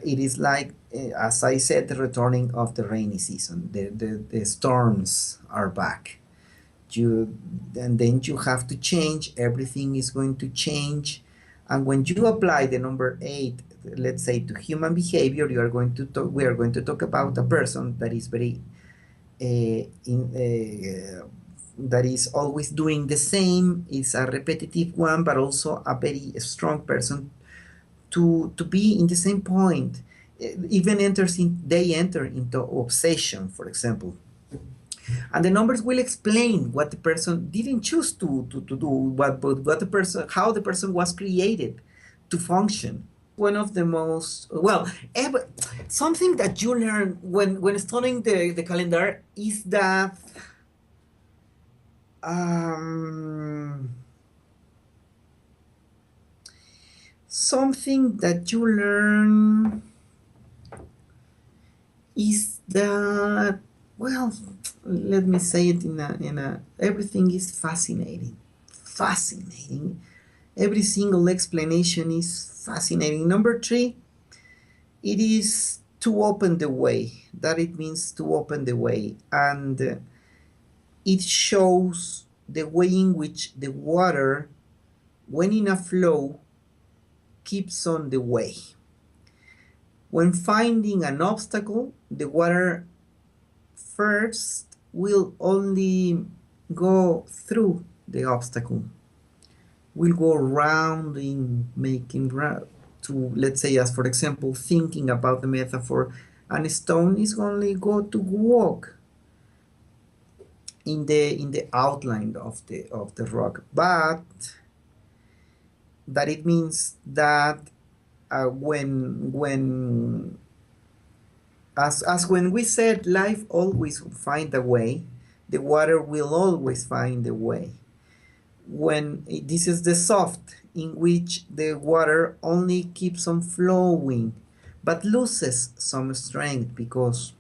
is like, as I said, the returning of the rainy season. The storms are back. And then you have to change. Everything is going to change. And when you apply the number eight let's say, to human behavior, we are going to talk about a person that is very that is always doing the same, is a repetitive one, but also a very strong person to be in the same point. They enter into obsession, for example. And the numbers will explain what the person didn't choose to do, but what the person, how the person was created to function. One of the most, well, something that you learn when studying the calendar is that something that you learn is that, well, let me say it everything is fascinating. Every single explanation is fascinating. Number 3, it is to open the way. That it means to open the way. And it shows the way in which the water, when in a flow, keeps on the way. When finding an obstacle, the water first will only go through the obstacle. Will go rounding, making to, let's say, as for example, thinking about the metaphor, and a stone is only go to walk in the outline of the rock, but that it means that when as when we said, life always find a way, the water will always find a way. When this is the soft, in which the water only keeps on flowing but loses some strength, because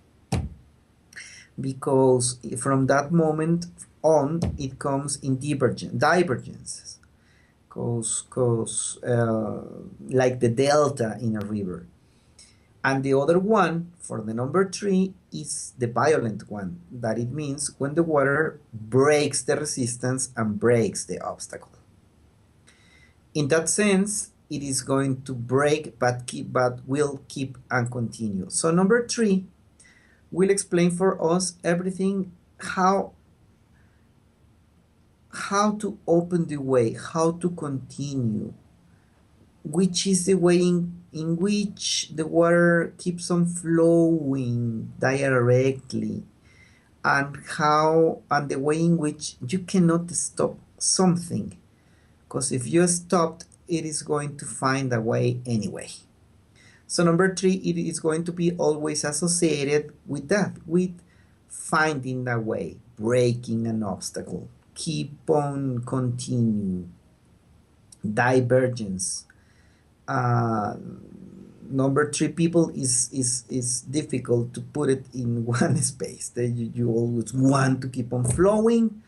from that moment on it comes in divergences, cause like the delta in a river. And the other one, for the number 3, is the violent one. That it means when the water breaks the resistance and breaks the obstacle. In that sense, it is going to break, but will keep and continue. So number 3 will explain for us everything, how to open the way, how to continue, which is the way in which the water keeps on flowing directly, and the way in which you cannot stop something, because if you stopped, it is going to find a way anyway. So number 3, it is going to be always associated with that, with finding a way, breaking an obstacle, keep on continue, divergence. Number 3 people is difficult to put it in one space. You always want to keep on flowing,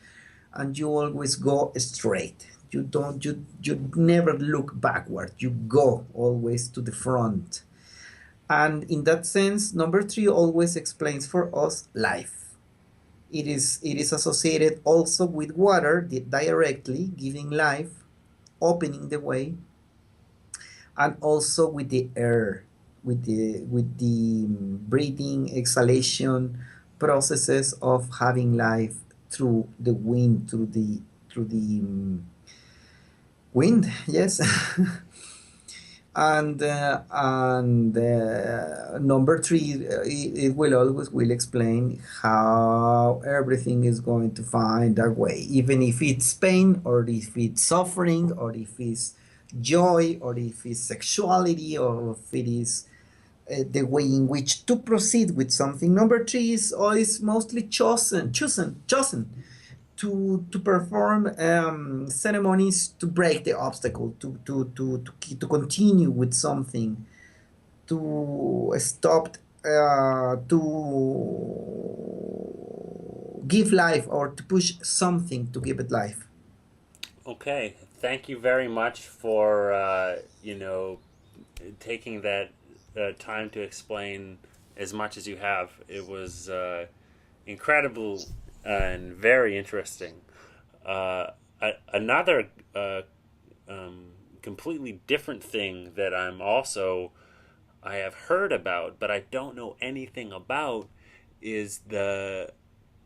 and you always go straight. You never look backward. You go always to the front. And in that sense, number 3 always explains for us life. It is associated also with water, directly giving life, opening the way, and also with the air, with the breathing, exhalation processes of having life through the wind, through the wind, yes. And number 3, it will explain how everything is going to find a way, even if it's pain, or if it's suffering, or if it's joy, or if it's sexuality, or if it is the way in which to proceed with something. Number 3 is always mostly chosen to perform ceremonies to break the obstacle, to continue with something, to stop, to give life, or to push something to give it life. Okay, thank you very much for taking that time to explain as much as you have. It was incredible and very interesting. Another completely different thing that I have heard about, but I don't know anything about, is uh,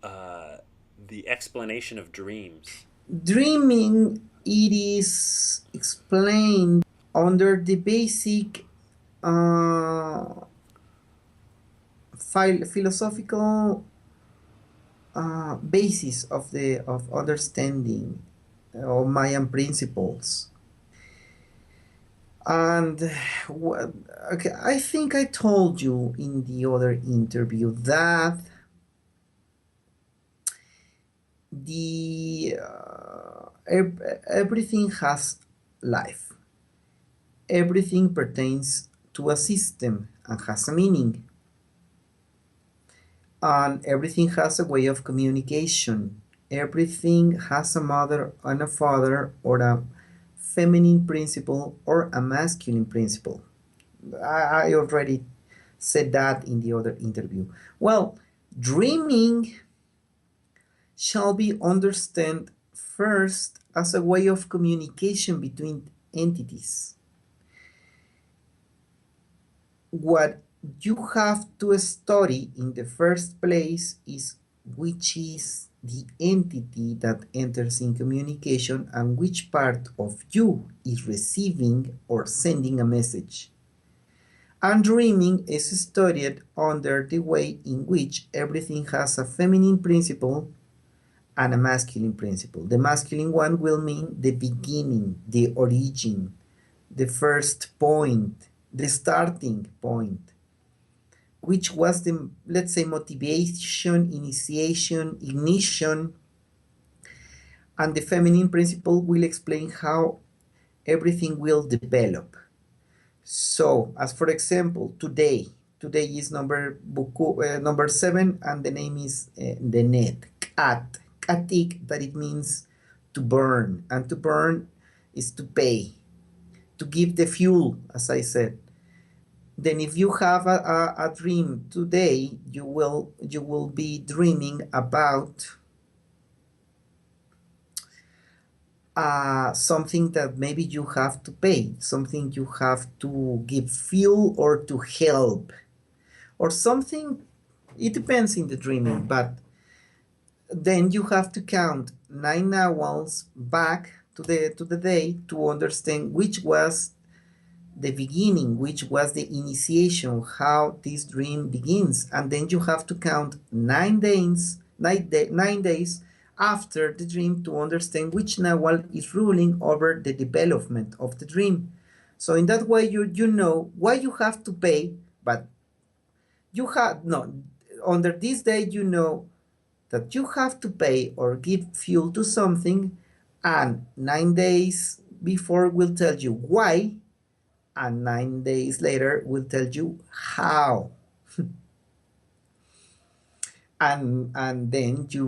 the explanation of dreams. Dreaming, it is explained under the basic philosophical basis of the of understanding of Mayan principles. And okay, I think I told you in the other interview that the everything has life. Everything pertains to a system and has a meaning. And everything has a way of communication. Everything has a mother and a father, or a feminine principle or a masculine principle. I already said that in the other interview. Well, dreaming shall be understood first as a way of communication between entities. What you have to study in the first place is which is the entity that enters in communication and which part of you is receiving or sending a message. And dreaming is studied under the way in which everything has a feminine principle and a masculine principle. The masculine one will mean the beginning, the origin, the first point, the starting point, which was the, let's say, motivation, initiation, ignition. And the feminine principle will explain how everything will develop. So, as for example, today is number 7, and the name is the net, kat, katik, that it means to burn, and to burn is to pay, to give the fuel, as I said. Then if you have a dream today, you will be dreaming about something that maybe you have to pay, something you have to give fuel or to help, or something. It depends in the dreaming, but then you have to count 9 hours back to the day to understand which was the beginning, which was the initiation, how this dream begins, and then you have to count 9 days after the dream to understand which Nahual is ruling over the development of the dream. So in that way, you know why you have to pay, but you have no. Under this day, you know that you have to pay or give fuel to something, and 9 days before will tell you why, and 9 days later will tell you how. And then you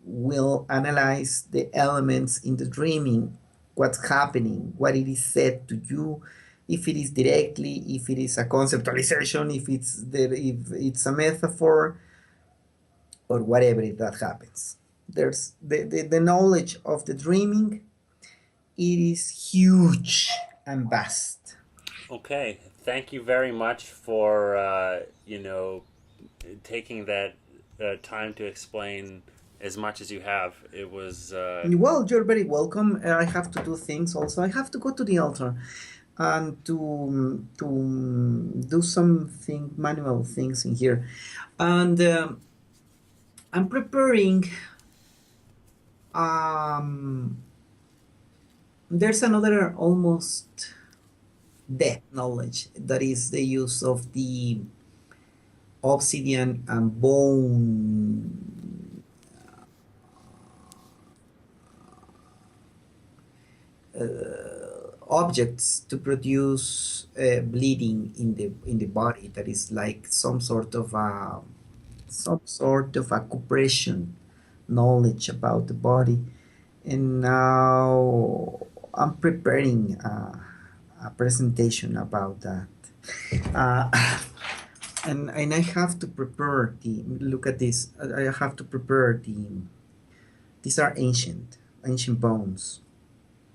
will analyze the elements in the dreaming, what's happening, what it is said to you, if it is directly, if it is a conceptualization, if it's a metaphor, or whatever that happens. There's the knowledge of the dreaming. It is huge and vast. Okay, thank you very much for taking that time to explain as much as you have. It was Well, you're very welcome. I have to do things also. I have to go to the altar and to do something manual things in here, and I'm preparing. There's another almost death knowledge, that is the use of the obsidian and bone objects to produce bleeding in the body. That is like some sort of a compression knowledge about the body. And now I'm preparing a presentation about that. Uh, and I have to prepare the, look at this, I have to prepare the, these are ancient. ancient bones.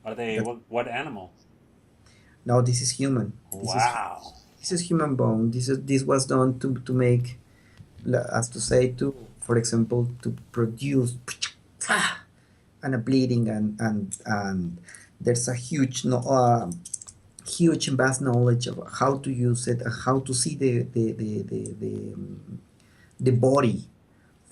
Are they That what animal? No, this is human. Wow. This is human bone. This was done to make, as to say, to, for example, to produce and a bleeding, and there's a huge no huge and vast knowledge of how to use it and how to see the body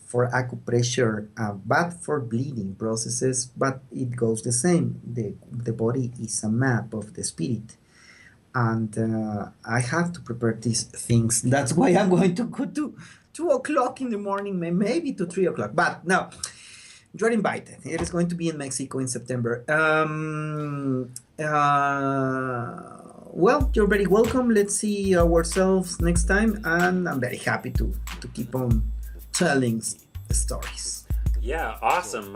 for acupressure, but for bleeding processes. But it goes the same. The body is a map of the spirit, and I have to prepare these things. That's why I'm going to go to 2 o'clock in the morning, maybe to 3 o'clock. But no, you're invited. It is going to be in Mexico in September. Well, you're very welcome. Let's see ourselves next time, and I'm very happy to keep on telling stories. Yeah, awesome.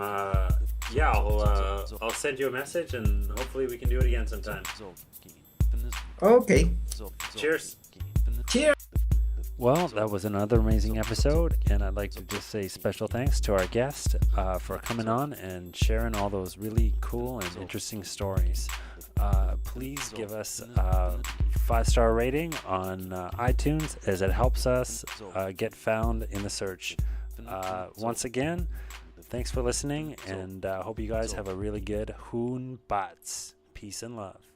Yeah, I'll send you a message, and hopefully we can do it again sometime. Okay. Cheers. Cheers. Well, that was another amazing episode, and I'd like to just say special thanks to our guest for coming on and sharing all those really cool and interesting stories. Please give us a 5-star rating on iTunes, as it helps us get found in the search. Once again, thanks for listening, and hope you guys have a really good Batz. Peace and love.